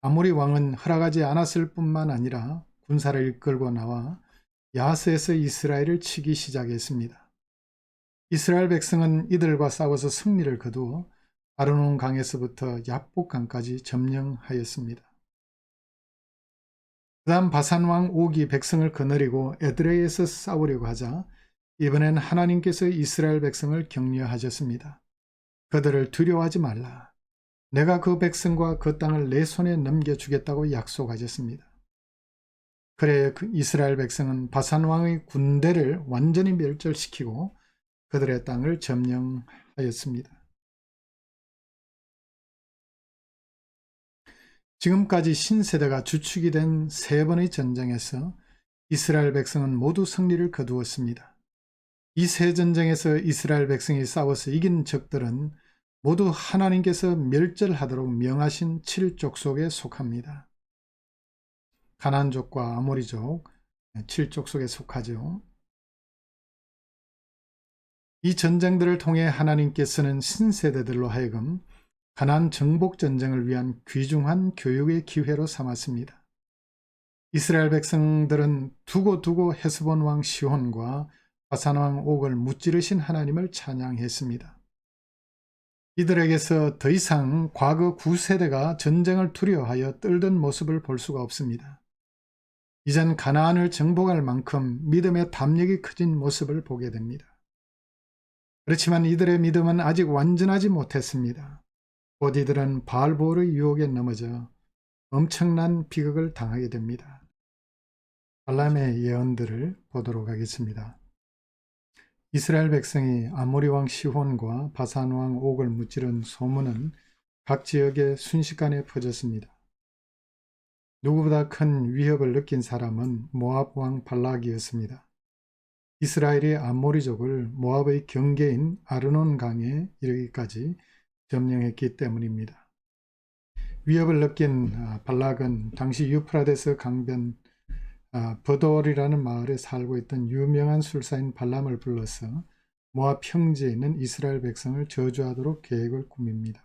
아모리 왕은 허락하지 않았을 뿐만 아니라 군사를 이끌고 나와 야스에서 이스라엘을 치기 시작했습니다. 이스라엘 백성은 이들과 싸워서 승리를 거두어 아르논 강에서부터 야복강까지 점령하였습니다. 그 다음 바산왕 옥이 백성을 거느리고 에드레이에서 싸우려고 하자 이번엔 하나님께서 이스라엘 백성을 격려하셨습니다. 그들을 두려워하지 말라. 내가 그 백성과 그 땅을 내 손에 넘겨주겠다고 약속하셨습니다. 그래 이스라엘 백성은 바산왕의 군대를 완전히 멸절시키고 그들의 땅을 점령하였습니다. 지금까지 신세대가 주축이 된 세 번의 전쟁에서 이스라엘 백성은 모두 승리를 거두었습니다. 이 세 전쟁에서 이스라엘 백성이 싸워서 이긴 적들은 모두 하나님께서 멸절하도록 명하신 7족속에 속합니다. 가나안족과 아모리족 7족 속에 속하죠. 이 전쟁들을 통해 하나님께서는 신세대들로 하여금 가나안 정복 전쟁을 위한 귀중한 교육의 기회로 삼았습니다. 이스라엘 백성들은 두고두고 헤스본 왕 시혼과 바산 왕 옥을 무찌르신 하나님을 찬양했습니다. 이들에게서 더 이상 과거 9세대가 전쟁을 두려워하여 떨던 모습을 볼 수가 없습니다. 이젠 가나안을 정복할 만큼 믿음의 담력이 커진 모습을 보게 됩니다. 그렇지만 이들의 믿음은 아직 완전하지 못했습니다. 곧 이들은 바알보르의 유혹에 넘어져 엄청난 비극을 당하게 됩니다. 발람의 예언들을 보도록 하겠습니다. 이스라엘 백성이 아모리 왕 시혼과 바산 왕 옥을 무찌른 소문은 각 지역에 순식간에 퍼졌습니다. 누구보다 큰 위협을 느낀 사람은 모압 왕 발락이었습니다. 이스라엘이 아모리족을 모압의 경계인 아르논 강에 이르기까지 점령했기 때문입니다. 위협을 느낀 발락은 당시 유프라데스 강변 버돌이라는 마을에 살고 있던 유명한 술사인 발람을 불러서 모압 평지에 있는 이스라엘 백성을 저주하도록 계획을 꾸밉니다.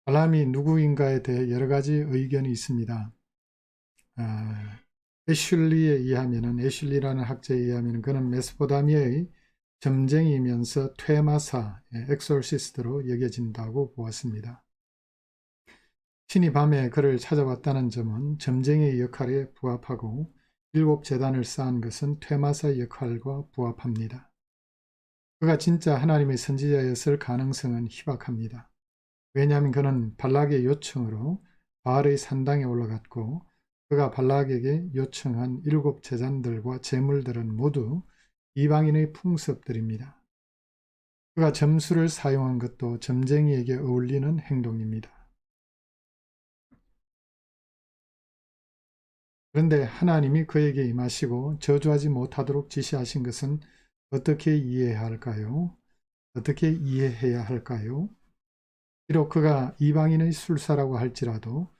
발람이 누구인가에 대해 여러 가지 의견이 있습니다. 애슐리에 의하면은, 애슐리라는 학자에 의하면 그는 메소포타미아의 점쟁이면서 퇴마사, 엑솔시스트로 여겨진다고 보았습니다. 신이 밤에 그를 찾아왔다는 점은 점쟁이의 역할에 부합하고 7재단을 쌓은 것은 퇴마사의 역할과 부합합니다. 그가 진짜 하나님의 선지자였을 가능성은 희박합니다. 왜냐하면 그는 발락의 요청으로 바알의 산당에 올라갔고 그가 발락에게 요청한 7재단들과 제물들은 모두 이방인의 풍습들입니다. 그가 점수를 사용한 것도 점쟁이에게 어울리는 행동입니다. 그런데 하나님이 그에게 임하시고 저주하지 못하도록 지시하신 것은 어떻게 이해해야 할까요? 어떻게 이해해야 할까요? 비록 그가 이방인의 술사라고 할지라도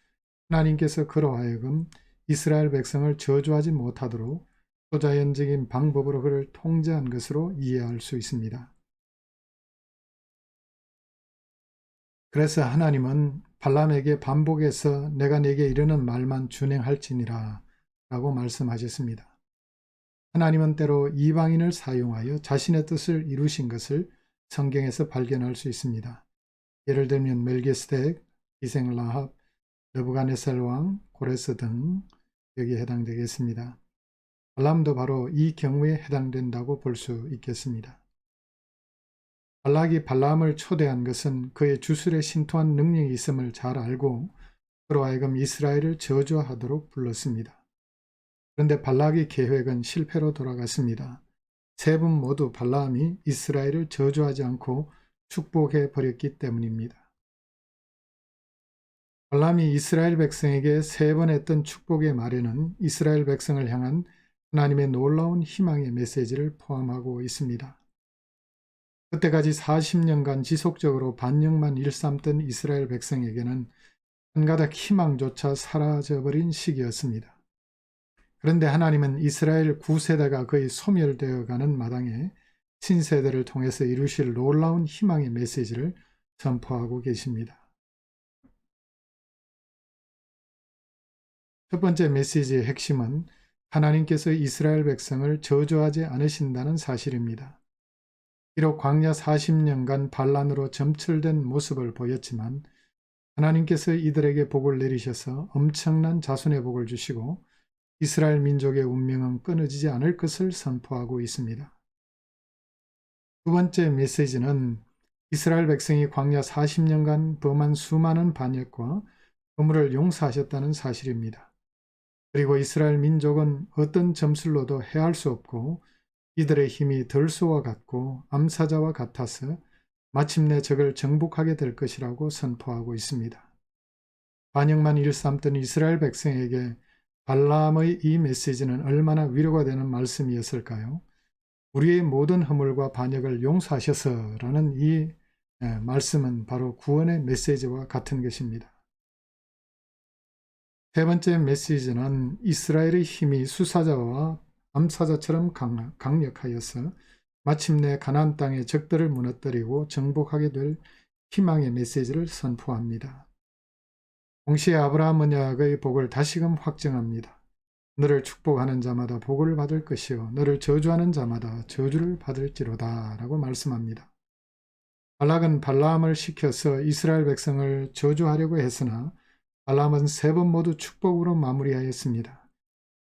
하나님께서 그로 하여금 이스라엘 백성을 저주하지 못하도록 초자연적인 방법으로 그를 통제한 것으로 이해할 수 있습니다. 그래서 하나님은 발람에게 반복해서 내가 네게 이르는 말만 준행할지니라 라고 말씀하셨습니다. 하나님은 때로 이방인을 사용하여 자신의 뜻을 이루신 것을 성경에서 발견할 수 있습니다. 예를 들면 멜기스덱, 이생 라합, 느부갓네살 왕, 고레스 등 여기에 해당되겠습니다. 발람도 바로 이 경우에 해당된다고 볼 수 있겠습니다. 발락이 발람을 초대한 것은 그의 주술에 신통한 능력이 있음을 잘 알고 그로 하여금 이스라엘을 저주하도록 불렀습니다. 그런데 발락의 계획은 실패로 돌아갔습니다. 세 분 모두 발람이 이스라엘을 저주하지 않고 축복해 버렸기 때문입니다. 발람이 이스라엘 백성에게 3번 했던 축복의 말에는 이스라엘 백성을 향한 하나님의 놀라운 희망의 메시지를 포함하고 있습니다. 그때까지 40년간 지속적으로 반역만 일삼던 이스라엘 백성에게는 한가닥 희망조차 사라져버린 시기였습니다. 그런데 하나님은 이스라엘 9세대가 거의 소멸되어가는 마당에 신세대를 통해서 이루실 놀라운 희망의 메시지를 선포하고 계십니다. 첫 번째 메시지의 핵심은 하나님께서 이스라엘 백성을 저주하지 않으신다는 사실입니다. 비록 광야 40년간 반란으로 점철된 모습을 보였지만 하나님께서 이들에게 복을 내리셔서 엄청난 자손의 복을 주시고 이스라엘 민족의 운명은 끊어지지 않을 것을 선포하고 있습니다. 두 번째 메시지는 이스라엘 백성이 광야 40년간 범한 수많은 반역과 허물을 용서하셨다는 사실입니다. 그리고 이스라엘 민족은 어떤 점술로도 해할 수 없고 이들의 힘이 덜수와 같고 암사자와 같아서 마침내 적을 정복하게 될 것이라고 선포하고 있습니다. 반역만 일삼던 이스라엘 백성에게 발람의 이 메시지는 얼마나 위로가 되는 말씀이었을까요? 우리의 모든 허물과 반역을 용서하셔서라는 이 말씀은 바로 구원의 메시지와 같은 것입니다. 세 번째 메시지는 이스라엘의 힘이 수사자와 암사자처럼 강력하여서 마침내 가나안 땅의 적들을 무너뜨리고 정복하게 될 희망의 메시지를 선포합니다. 동시에 아브라함 언약의 복을 다시금 확정합니다. 너를 축복하는 자마다 복을 받을 것이요 너를 저주하는 자마다 저주를 받을지로다 라고 말씀합니다. 발락은 발라함을 시켜서 이스라엘 백성을 저주하려고 했으나 발람은 세 번 모두 축복으로 마무리하였습니다.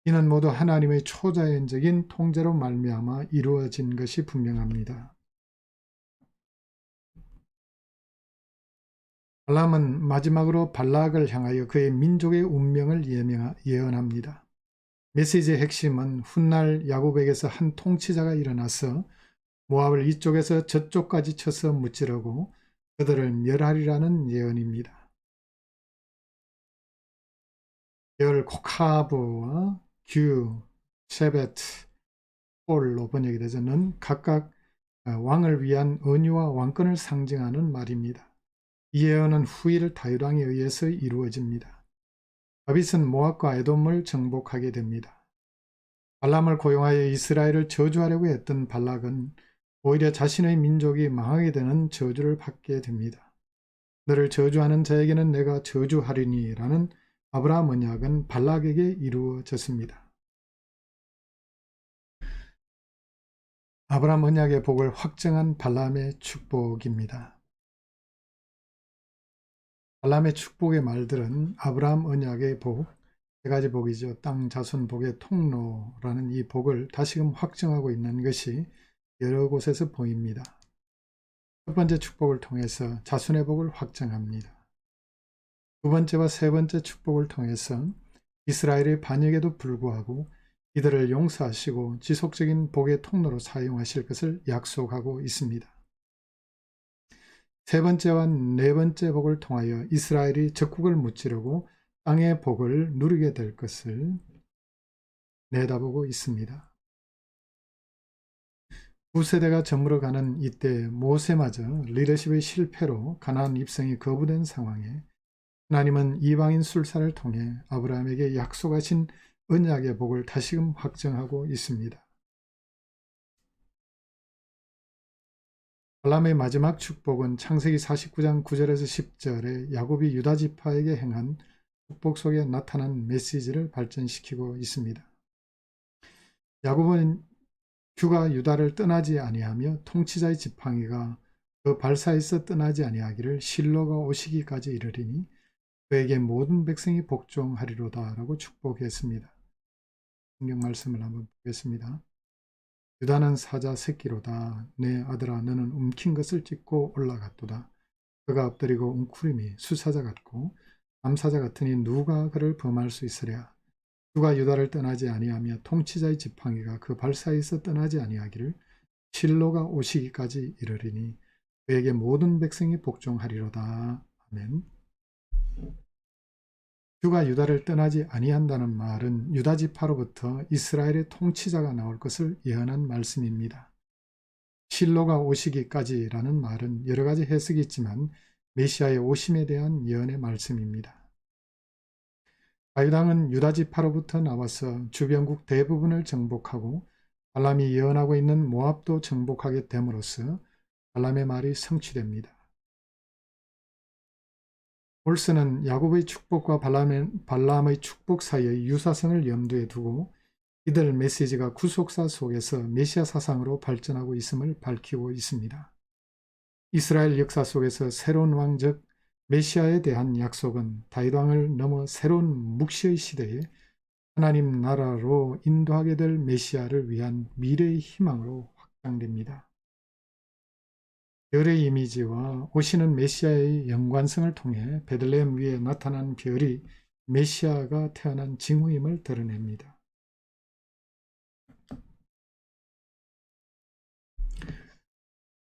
이는 모두 하나님의 초자연적인 통제로 말미암아 이루어진 것이 분명합니다. 발람은 마지막으로 발락을 향하여 그의 민족의 운명을 예언합니다. 메시지의 핵심은 훗날 야곱에게서 한 통치자가 일어나서 모압을 이쪽에서 저쪽까지 쳐서 무찌르고 그들을 멸하리라는 예언입니다. 열 코카브와 규, 셰벳, 폴로 번역이 되서는 각각 왕을 위한 언유와 왕권을 상징하는 말입니다. 이 예언은 후일 다윗왕에 의해서 이루어집니다. 다윗은 모압과 에돔을 정복하게 됩니다. 발람을 고용하여 이스라엘을 저주하려고 했던 발락은 오히려 자신의 민족이 망하게 되는 저주를 받게 됩니다. 너를 저주하는 자에게는 내가 저주하리니 라는 아브라함 언약은 발락에게 이루어졌습니다. 아브라함 언약의 복을 확정한 발람의 축복입니다. 발람의 축복의 말들은 아브라함 언약의 복, 세 가지 복이죠. 땅 자손 복의 통로라는 이 복을 다시금 확정하고 있는 것이 여러 곳에서 보입니다. 첫 번째 축복을 통해서 자손의 복을 확정합니다. 두 번째와 세 번째 축복을 통해서 이스라엘의 반역에도 불구하고 이들을 용서하시고 지속적인 복의 통로로 사용하실 것을 약속하고 있습니다. 세 번째와 네 번째 복을 통하여 이스라엘이 적국을 무찌르고 땅의 복을 누리게 될 것을 내다보고 있습니다. 구세대가 저물어가는 이때 모세마저 리더십의 실패로 가나안 입성이 거부된 상황에 하나님은 이방인 술사를 통해 아브라함에게 약속하신 언약의 복을 다시금 확정하고 있습니다. 발람의 마지막 축복은 창세기 49장 9절에서 10절에 야곱이 유다 지파에게 행한 축복 속에 나타난 메시지를 발전시키고 있습니다. 야곱은 규가 유다를 떠나지 아니하며 통치자의 지팡이가 그 발사에서 떠나지 아니하기를 실로가 오시기까지 이르리니 그에게 모든 백성이 복종하리로다 라고 축복했습니다. 성경 말씀을 한번 보겠습니다. 유다는 사자 새끼로다. 내 아들아 너는 움킨 것을 찢고 올라갔도다. 그가 엎드리고 웅크림이 수사자 같고 암사자 같으니 누가 그를 범할 수 있으랴. 누가 유다를 떠나지 아니하며 통치자의 지팡이가 그 발사에서 떠나지 아니하기를 실로가 오시기까지 이르리니 그에게 모든 백성이 복종하리로다. 아멘. 규가 유다를 떠나지 아니한다는 말은 유다 지파로부터 이스라엘의 통치자가 나올 것을 예언한 말씀입니다. 실로가 오시기까지라는 말은 여러 가지 해석이 있지만 메시아의 오심에 대한 예언의 말씀입니다. 다윗왕은 유다 지파로부터 나와서 주변국 대부분을 정복하고 발람이 예언하고 있는 모압도 정복하게 됨으로써 발람의 말이 성취됩니다. 몰스는 야곱의 축복과 발람의 축복 사이의 유사성을 염두에 두고 이들 메시지가 구속사 속에서 메시아 사상으로 발전하고 있음을 밝히고 있습니다. 이스라엘 역사 속에서 새로운 왕 즉 메시아에 대한 약속은 다윗왕을 넘어 새로운 묵시의 시대에 하나님 나라로 인도하게 될 메시아를 위한 미래의 희망으로 확장됩니다. 별의 이미지와 오시는 메시아의 연관성을 통해 베들레헴 위에 나타난 별이 메시아가 태어난 징후임을 드러냅니다.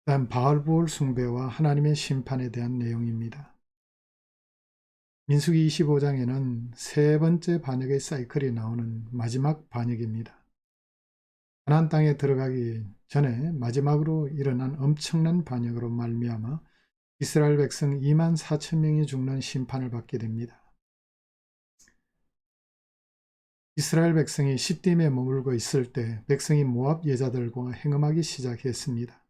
다음 바알부올 숭배와 하나님의 심판에 대한 내용입니다. 민수기 25장에는 세 번째 반역의 사이클이 나오는 마지막 반역입니다. 가나안 땅에 들어가기 전에 마지막으로 일어난 엄청난 반역으로 말미암아 이스라엘 백성 2만 4천 명이 죽는 심판을 받게 됩니다. 이스라엘 백성이 시딤에 머물고 있을 때 백성이 모압 여자들과 행음하기 시작했습니다.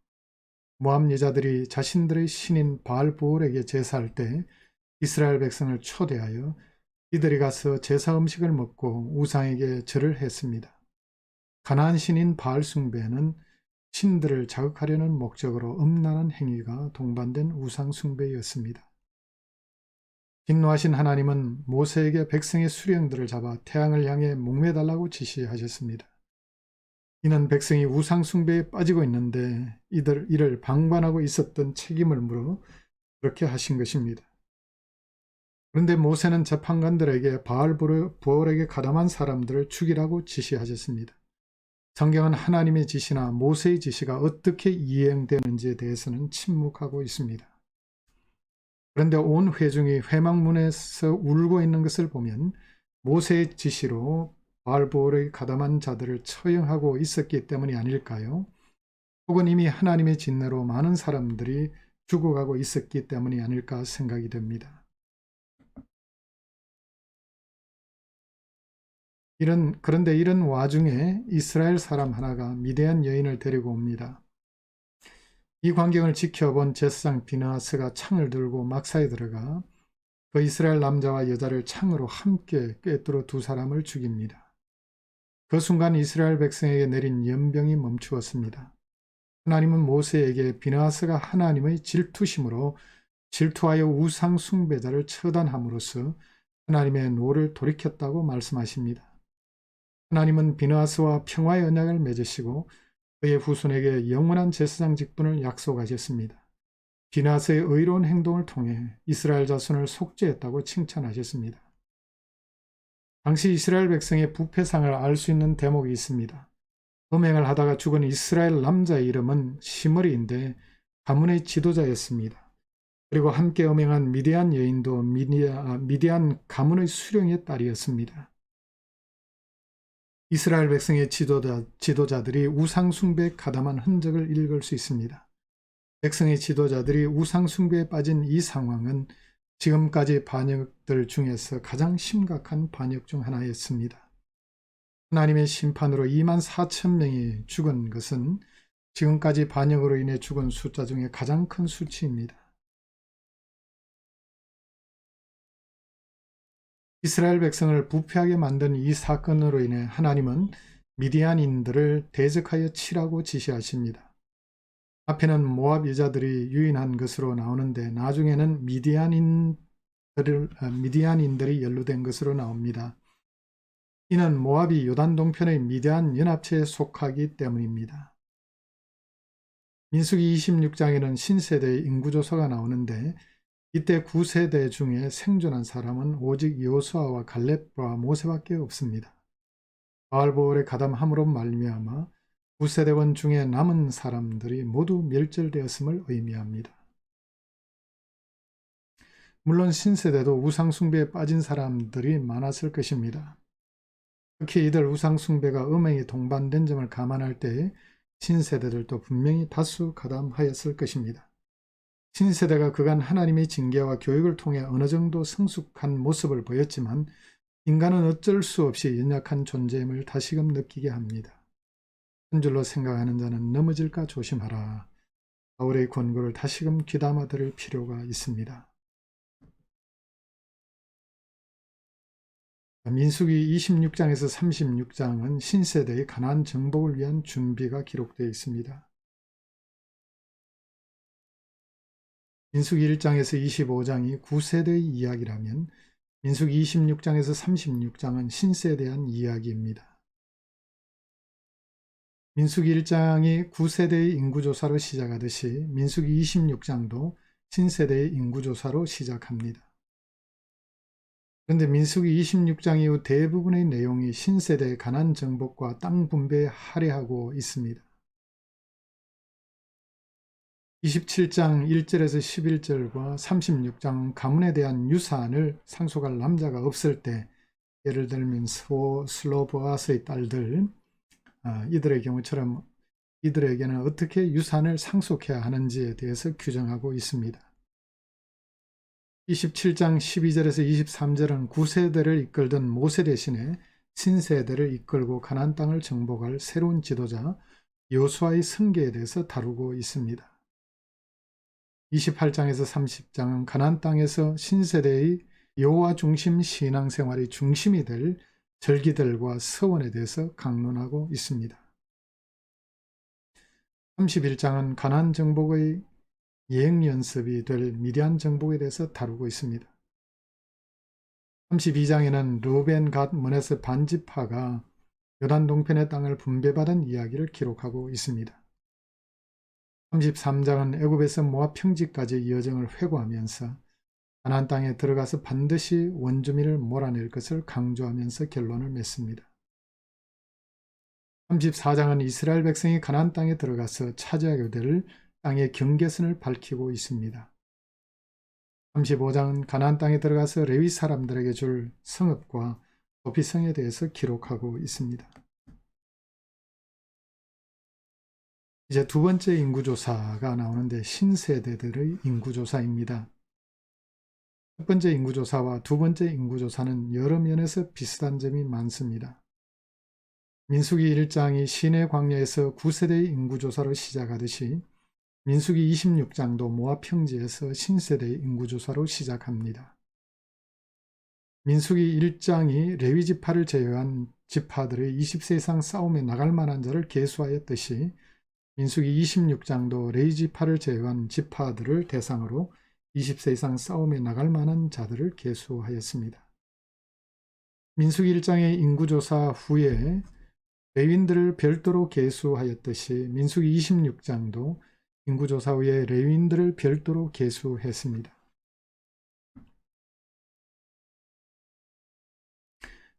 모압 여자들이 자신들의 신인 바알보올에게 제사할 때 이스라엘 백성을 초대하여 이들이 가서 제사 음식을 먹고 우상에게 절을 했습니다. 가나안 신인 바알 숭배는 신들을 자극하려는 목적으로 음란한 행위가 동반된 우상 숭배였습니다. 진노하신 하나님은 모세에게 백성의 수령들을 잡아 태양을 향해 목매달라고 지시하셨습니다. 이는 백성이 우상 숭배에 빠지고 있는데 이를 방관하고 있었던 책임을 물어 그렇게 하신 것입니다. 그런데 모세는 재판관들에게 바알보올에게 가담한 사람들을 죽이라고 지시하셨습니다. 성경은 하나님의 지시나 모세의 지시가 어떻게 이행되는지에 대해서는 침묵하고 있습니다. 그런데 온 회중이 회막문에서 울고 있는 것을 보면 모세의 지시로 바알보올의 가담한 자들을 처형하고 있었기 때문이 아닐까요? 혹은 이미 하나님의 진노로 많은 사람들이 죽어가고 있었기 때문이 아닐까 생각이 됩니다. 그런데 이런 와중에 이스라엘 사람 하나가 미디안 여인을 데리고 옵니다. 이 광경을 지켜본 제사장 비느하스가 창을 들고 막사에 들어가 그 이스라엘 남자와 여자를 창으로 함께 꿰뚫어 두 사람을 죽입니다. 그 순간 이스라엘 백성에게 내린 연병이 멈추었습니다. 하나님은 모세에게 비느하스가 하나님의 질투심으로 질투하여 우상 숭배자를 처단함으로써 하나님의 노를 돌이켰다고 말씀하십니다. 하나님은 비느하스와 평화의 언약을 맺으시고 그의 후손에게 영원한 제사장 직분을 약속하셨습니다. 비느하스의 의로운 행동을 통해 이스라엘 자손을 속죄했다고 칭찬하셨습니다. 당시 이스라엘 백성의 부패상을 알 수 있는 대목이 있습니다. 음행을 하다가 죽은 이스라엘 남자의 이름은 시므리인데 가문의 지도자였습니다. 그리고 함께 음행한 미디안 여인도 미디안 가문의 수령의 딸이었습니다. 이스라엘 백성의 지도자들이 우상숭배에 가담한 흔적을 읽을 수 있습니다. 백성의 지도자들이 우상숭배에 빠진 이 상황은 지금까지 반역들 중에서 가장 심각한 반역 중 하나였습니다. 하나님의 심판으로 24,000명이 죽은 것은 지금까지 반역으로 인해 죽은 숫자 중에 가장 큰 수치입니다. 이스라엘 백성을 부패하게 만든 이 사건으로 인해 하나님은 미디안인들을 대적하여 치라고 지시하십니다. 앞에는 모압 여자들이 유인한 것으로 나오는데 나중에는 미디안인들이 연루된 것으로 나옵니다. 이는 모압이 요단 동편의 미디안 연합체에 속하기 때문입니다. 민수기 26장에는 신세대의 인구조사가 나오는데 이때 9세대 중에 생존한 사람은 오직 여호수아와 갈렙과 모세밖에 없습니다. 바알보올의 가담함으로 말미암아 9세대원 중에 남은 사람들이 모두 멸절되었음을 의미합니다. 물론 신세대도 우상숭배에 빠진 사람들이 많았을 것입니다. 특히 이들 우상숭배가 음행에 동반된 점을 감안할 때 신세대들도 분명히 다수 가담하였을 것입니다. 신세대가 그간 하나님의 징계와 교육을 통해 어느 정도 성숙한 모습을 보였지만 인간은 어쩔 수 없이 연약한 존재임을 다시금 느끼게 합니다. 한 줄로 생각하는 자는 넘어질까 조심하라. 바울의 권고를 다시금 귀담아 들을 필요가 있습니다. 민수기 26장에서 36장은 신세대의 가나안 정복을 위한 준비가 기록되어 있습니다. 민수기 1장에서 25장이 9세대의 이야기라면 민수기 26장에서 36장은 신세에 대한 이야기입니다. 민수기 1장이 9세대의 인구조사로 시작하듯이 민수기 26장도 신세대의 인구조사로 시작합니다. 그런데 민수기 26장 이후 대부분의 내용이 신세대의 가나안 정복과 땅 분배에 할애하고 있습니다. 27장 1절에서 11절과 36장 가문에 대한 유산을 상속할 남자가 없을 때, 예를 들면 슬로보아스의 딸들, 이들의 경우처럼 이들에게는 어떻게 유산을 상속해야 하는지에 대해서 규정하고 있습니다. 27장 12절에서 23절은 9세대를 이끌던 모세 대신에 신세대를 이끌고 가나안 땅을 정복할 새로운 지도자 여호수아의 승계에 대해서 다루고 있습니다. 28장에서 30장은 가나안 땅에서 신세대의 여호와 중심 신앙생활의 중심이 될 절기들과 서원에 대해서 강론하고 있습니다. 31장은 가나안 정복의 예행연습이 될 미디안 정복에 대해서 다루고 있습니다. 32장에는 르우벤, 갓, 므낫세 반지파가 요단 동편의 땅을 분배받은 이야기를 기록하고 있습니다. 33장은 애굽에서 모압 평지까지 여정을 회고하면서 가나안 땅에 들어가서 반드시 원주민을 몰아낼 것을 강조하면서 결론을 맺습니다. 34장은 이스라엘 백성이 가나안 땅에 들어가서 차지하게 될 땅의 경계선을 밝히고 있습니다. 35장은 가나안 땅에 들어가서 레위 사람들에게 줄 성읍과 도피성에 대해서 기록하고 있습니다. 이제 두 번째 인구조사가 나오는데 신세대들의 인구조사입니다. 첫 번째 인구조사와 두 번째 인구조사는 여러 면에서 비슷한 점이 많습니다. 민수기 1장이 시내 광야에서 9세대의 인구조사로 시작하듯이 민수기 26장도 모압 평지에서 신세대의 인구조사로 시작합니다. 민수기 1장이 레위 지파를 제외한 지파들의 20세 이상 싸움에 나갈 만한 자를 계수하였듯이 민수기 26장도 레위 지파를 제외한 지파들을 대상으로 20세 이상 싸움에 나갈 만한 자들을 계수하였습니다. 민수기 1장의 인구조사 후에 레위인들을 별도로 계수하였듯이 민수기 26장도 인구조사 후에 레위인들을 별도로 계수했습니다.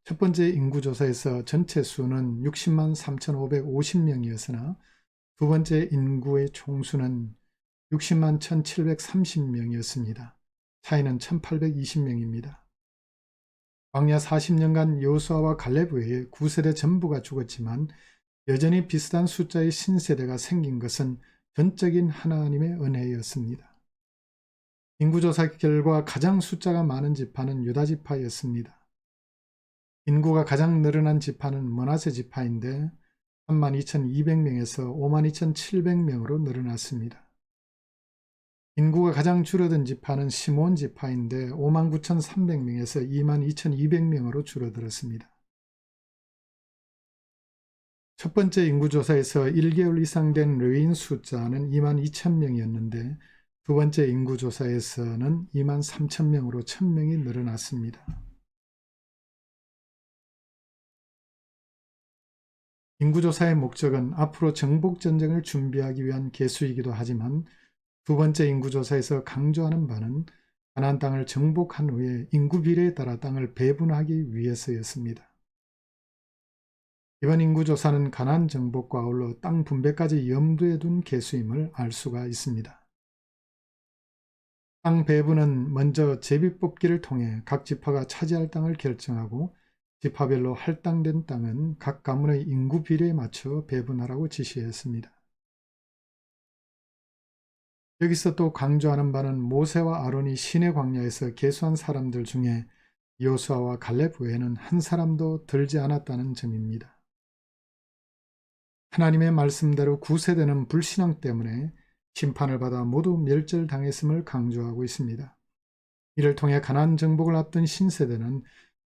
첫 번째 인구조사에서 전체 수는 60만 3,550명이었으나 두 번째 인구의 총수는 60만 1,730명이었습니다. 차이는 1,820명입니다. 광야 40년간 여호수아와 갈렙 외에 9세대 전부가 죽었지만 여전히 비슷한 숫자의 신세대가 생긴 것은 전적인 하나님의 은혜였습니다. 인구조사 결과 가장 숫자가 많은 지파는 유다 지파였습니다. 인구가 가장 늘어난 지파는 므낫세 지파인데 32,200명에서 52,700명으로 늘어났습니다. 인구가 가장 줄어든 지파는 시몬 지파인데 59,300명에서 22,200명으로 줄어들었습니다. 첫 번째 인구조사에서 1개월 이상 된 레위인 숫자는 22,000명이었는데 두 번째 인구조사에서는 23,000명으로 1,000명이 늘어났습니다. 인구조사의 목적은 앞으로 정복전쟁을 준비하기 위한 계수이기도 하지만 두 번째 인구조사에서 강조하는 바는 가나안 땅을 정복한 후에 인구 비례에 따라 땅을 배분하기 위해서였습니다. 이번 인구조사는 가나안 정복과 아울러 땅 분배까지 염두에 둔 계수임을 알 수가 있습니다. 땅 배분은 먼저 제비뽑기를 통해 각 지파가 차지할 땅을 결정하고 지파별로 할당된 땅은 각 가문의 인구 비례에 맞춰 배분하라고 지시했습니다. 여기서 또 강조하는 바는 모세와 아론이 시내 광야에서 계수한 사람들 중에 여호수아와 갈렙 외에는 한 사람도 들지 않았다는 점입니다. 하나님의 말씀대로 9세대는 불신앙 때문에 심판을 받아 모두 멸절당했음을 강조하고 있습니다. 이를 통해 가나안 정복을 앞둔 신세대는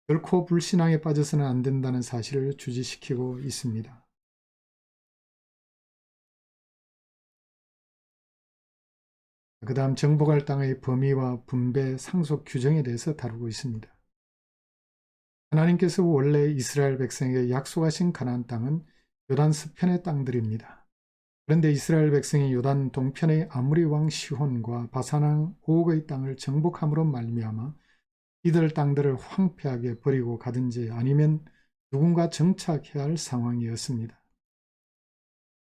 결코 불신앙에 빠져서는 안 된다는 사실을 주지시키고 있습니다. 그 다음 정복할 땅의 범위와 분배, 상속 규정에 대해서 다루고 있습니다. 하나님께서 원래 이스라엘 백성에게 약속하신 가나안 땅은 요단 서편의 땅들입니다. 그런데 이스라엘 백성이 요단 동편의 아무리 왕 시혼과 바산 왕 옥의 땅을 정복함으로 말미암아 이들 땅들을 황폐하게 버리고 가든지 아니면 누군가 정착해야 할 상황이었습니다.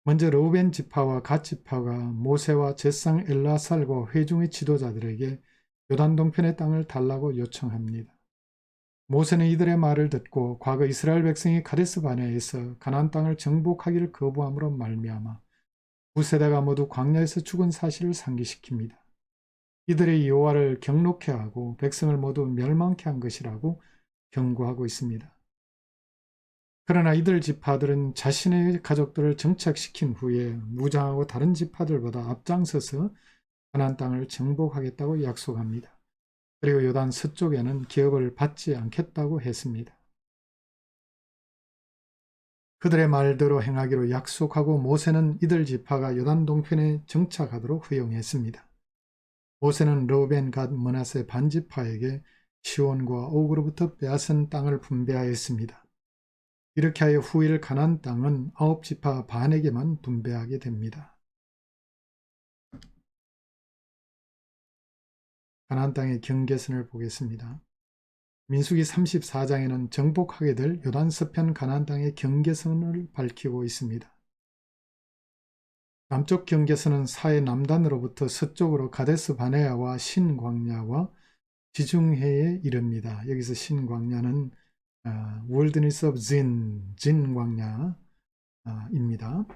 먼저 르우벤 지파와 갓 지파가 모세와 제상 엘라살과 회중의 지도자들에게 요단 동편의 땅을 달라고 요청합니다. 모세는 이들의 말을 듣고 과거 이스라엘 백성이 가데스 바네아에서 가나안 땅을 정복하기를 거부함으로 말미암아 9세대가 모두 광야에서 죽은 사실을 상기시킵니다. 이들의 여호와를 경록케 하고 백성을 모두 멸망케 한 것이라고 경고하고 있습니다. 그러나 이들 지파들은 자신의 가족들을 정착시킨 후에 무장하고 다른 지파들보다 앞장서서 가나안 땅을 정복하겠다고 약속합니다. 그리고 요단 서쪽에는 기업을 받지 않겠다고 했습니다. 그들의 말대로 행하기로 약속하고 모세는 이들 지파가 요단 동편에 정착하도록 허용했습니다. 모세는 르우벤, 갓, 므낫세 반지파에게 시온과 옥으로부터 빼앗은 땅을 분배하였습니다. 이렇게 하여 후일 가나안 땅은 9지파 반에게만 분배하게 됩니다. 가나안 땅의 경계선을 보겠습니다. 민수기 34장에는 정복하게 될 요단 서편 가나안 땅의 경계선을 밝히고 있습니다. 남쪽 경계선은 사해 남단으로부터 서쪽으로 가데스 바네아와 신광야와 지중해에 이릅니다. 여기서 신광야는 월드니스 오브 진 광야입니다.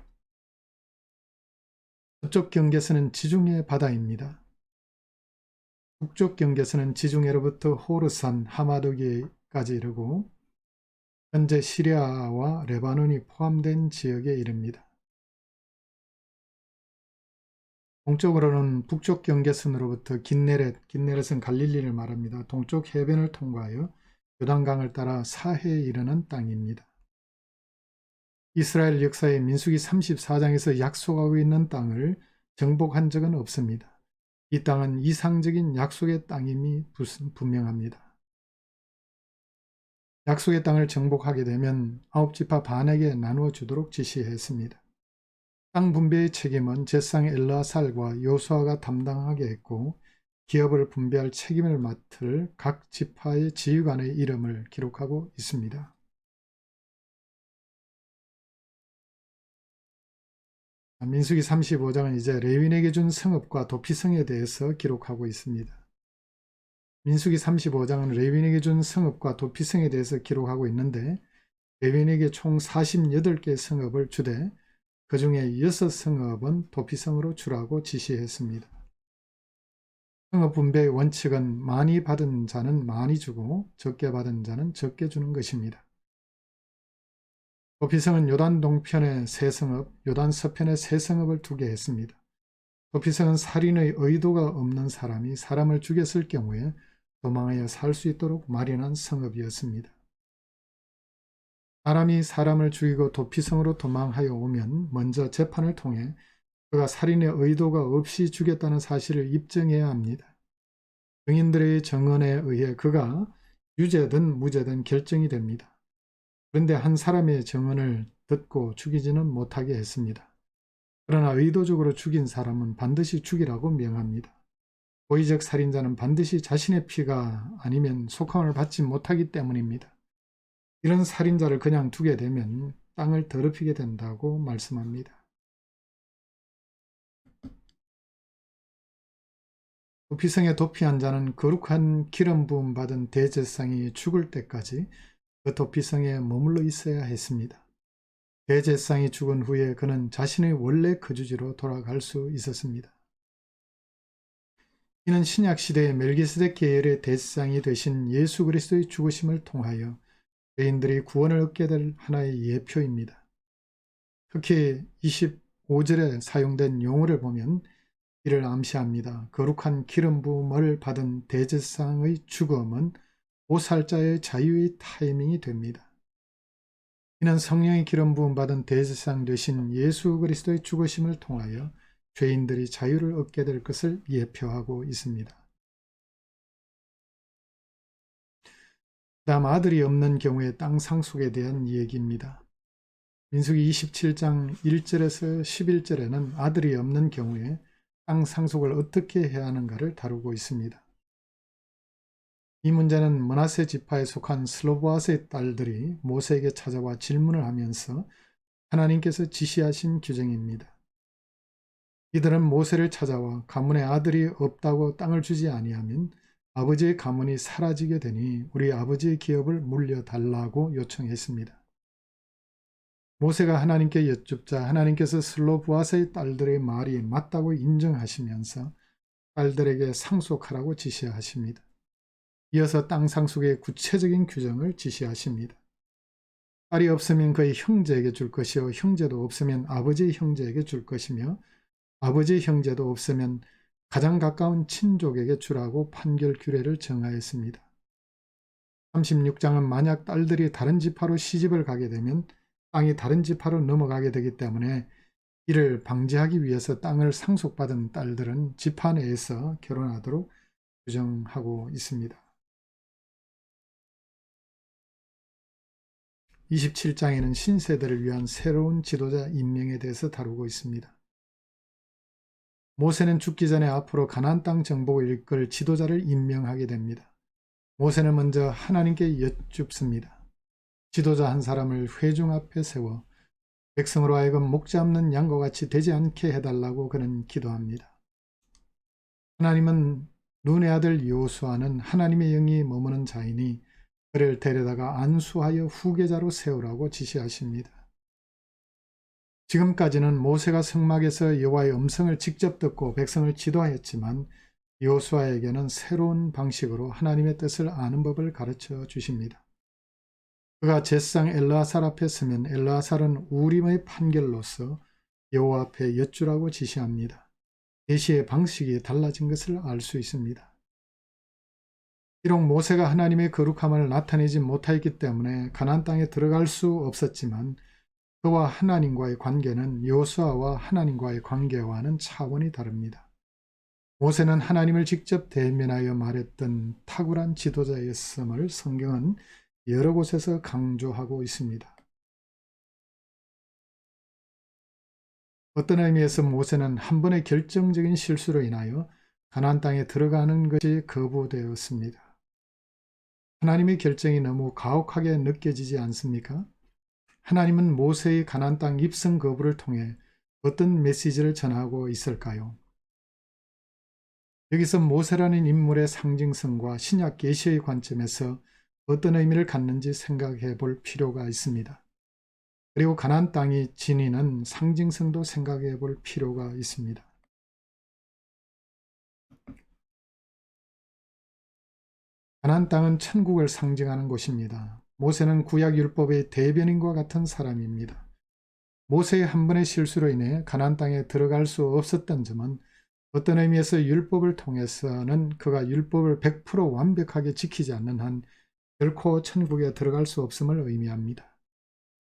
서쪽 경계선은 지중해 바다입니다. 북쪽 경계선은 지중해로부터 호르산, 하마드기까지 이르고 현재 시리아와 레바논이 포함된 지역에 이릅니다. 동쪽으로는 북쪽 경계선으로부터 긴네렛은 갈릴리를 말합니다. 동쪽 해변을 통과하여 요단강을 따라 사해에 이르는 땅입니다. 이스라엘 역사의 민수기 34장에서 약속하고 있는 땅을 정복한 적은 없습니다. 이 땅은 이상적인 약속의 땅임이 분명합니다. 약속의 땅을 정복하게 되면 9지파 반에게 나누어 주도록 지시했습니다. 땅 분배의 책임은 제사장 엘르아살과 요수아가 담당하게 했고 기업을 분배할 책임을 맡을 각 지파의 지휘관의 이름을 기록하고 있습니다. 민수기 35장은 이제 레위인에게 준 성읍과 도피성에 대해서 기록하고 있습니다. 민수기 35장은 레위인에게 준 성읍과 도피성에 대해서 기록하고 있는데 레위인에게 총 48개 성읍을 주되 그 중에 6성읍은 도피성으로 주라고 지시했습니다. 성읍 분배의 원칙은 많이 받은 자는 많이 주고 적게 받은 자는 적게 주는 것입니다. 도피성은 요단 동편에 3성읍, 요단 서편에 3성읍을 두게 했습니다. 도피성은 살인의 의도가 없는 사람이 사람을 죽였을 경우에 도망하여 살 수 있도록 마련한 성읍이었습니다. 사람이 사람을 죽이고 도피성으로 도망하여 오면 먼저 재판을 통해 그가 살인의 의도가 없이 죽였다는 사실을 입증해야 합니다. 증인들의 증언에 의해 그가 유죄든 무죄든 결정이 됩니다. 그런데 한 사람의 증언을 듣고 죽이지는 못하게 했습니다. 그러나 의도적으로 죽인 사람은 반드시 죽이라고 명합니다. 고의적 살인자는 반드시 자신의 피가 아니면 속함을 받지 못하기 때문입니다. 이런 살인자를 그냥 두게 되면 땅을 더럽히게 된다고 말씀합니다. 도피성에 도피한 자는 거룩한 기름 부음 받은 대제사장이 죽을 때까지 그 도피성에 머물러 있어야 했습니다. 대제사장이 죽은 후에 그는 자신의 원래 거주지로 돌아갈 수 있었습니다. 이는 신약시대의 멜기세덱 계열의 대제사장이 되신 예수 그리스도의 죽으심을 통하여 죄인들이 구원을 얻게 될 하나의 예표입니다. 특히 25절에 사용된 용어를 보면 이를 암시합니다. 거룩한 기름 부음을 받은 대제사장의 죽음은 보살자의 자유의 타이밍이 됩니다. 이는 성령의 기름 부음 받은 대제사장 되신 예수 그리스도의 죽으심을 통하여 죄인들이 자유를 얻게 될 것을 예표하고 있습니다. 다음 아들이 없는 경우의 땅 상속에 대한 얘기입니다. 민수기 27장 1절에서 11절에는 아들이 없는 경우에 땅 상속을 어떻게 해야 하는가를 다루고 있습니다. 이 문제는 므낫세 지파에 속한 슬로보아스의 딸들이 모세에게 찾아와 질문을 하면서 하나님께서 지시하신 규정입니다. 이들은 모세를 찾아와 가문에 아들이 없다고 땅을 주지 아니하면 아버지의 가문이 사라지게 되니 우리 아버지의 기업을 물려달라고 요청했습니다. 모세가 하나님께 여쭙자 하나님께서 슬로보아스의 딸들의 말이 맞다고 인정하시면서 딸들에게 상속하라고 지시하십니다. 이어서 땅 상속의 구체적인 규정을 지시하십니다. 딸이 없으면 그의 형제에게 줄 것이요 형제도 없으면 아버지의 형제에게 줄 것이며 아버지의 형제도 없으면 가장 가까운 친족에게 주라고 판결 규례를 정하였습니다. 36장은 만약 딸들이 다른 지파로 시집을 가게 되면 땅이 다른 지파로 넘어가게 되기 때문에 이를 방지하기 위해서 땅을 상속받은 딸들은 지파 내에서 결혼하도록 규정하고 있습니다. 27장에는 신세대를 위한 새로운 지도자 임명에 대해서 다루고 있습니다. 모세는 죽기 전에 앞으로 가나안 땅 정복을 이끌 지도자를 임명하게 됩니다. 모세는 먼저 하나님께 여쭙습니다. 지도자 한 사람을 회중 앞에 세워 백성으로 하여금 목자 없는 양과 같이 되지 않게 해달라고 그는 기도합니다. 하나님은 눈의 아들 여호수아는 하나님의 영이 머무는 자이니 그를 데려다가 안수하여 후계자로 세우라고 지시하십니다. 지금까지는 모세가 성막에서 여호와의 음성을 직접 듣고 백성을 지도하였지만 여호수아에게는 새로운 방식으로 하나님의 뜻을 아는 법을 가르쳐 주십니다. 그가 제사장 엘르아살 앞에 서면 엘르아살은 우림의 판결로서 여호와 앞에 여쭈라고 지시합니다. 계시의 방식이 달라진 것을 알 수 있습니다. 비록 모세가 하나님의 거룩함을 나타내지 못하였기 때문에 가나안 땅에 들어갈 수 없었지만 그와 하나님과의 관계는 여호수아와 하나님과의 관계와는 차원이 다릅니다. 모세는 하나님을 직접 대면하여 말했던 탁월한 지도자였음을 성경은 여러 곳에서 강조하고 있습니다. 어떤 의미에서 모세는 한 번의 결정적인 실수로 인하여 가나안 땅에 들어가는 것이 거부되었습니다. 하나님의 결정이 너무 가혹하게 느껴지지 않습니까? 하나님은 모세의 가나안 땅 입성 거부를 통해 어떤 메시지를 전하고 있을까요? 여기서 모세라는 인물의 상징성과 신약 계시의 관점에서 어떤 의미를 갖는지 생각해 볼 필요가 있습니다. 그리고 가나안 땅이 지니는 상징성도 생각해 볼 필요가 있습니다. 가나안 땅은 천국을 상징하는 곳입니다. 모세는 구약 율법의 대변인과 같은 사람입니다. 모세의 한 번의 실수로 인해 가나안 땅에 들어갈 수 없었던 점은 어떤 의미에서 율법을 통해서는 그가 율법을 100% 완벽하게 지키지 않는 한 결코 천국에 들어갈 수 없음을 의미합니다.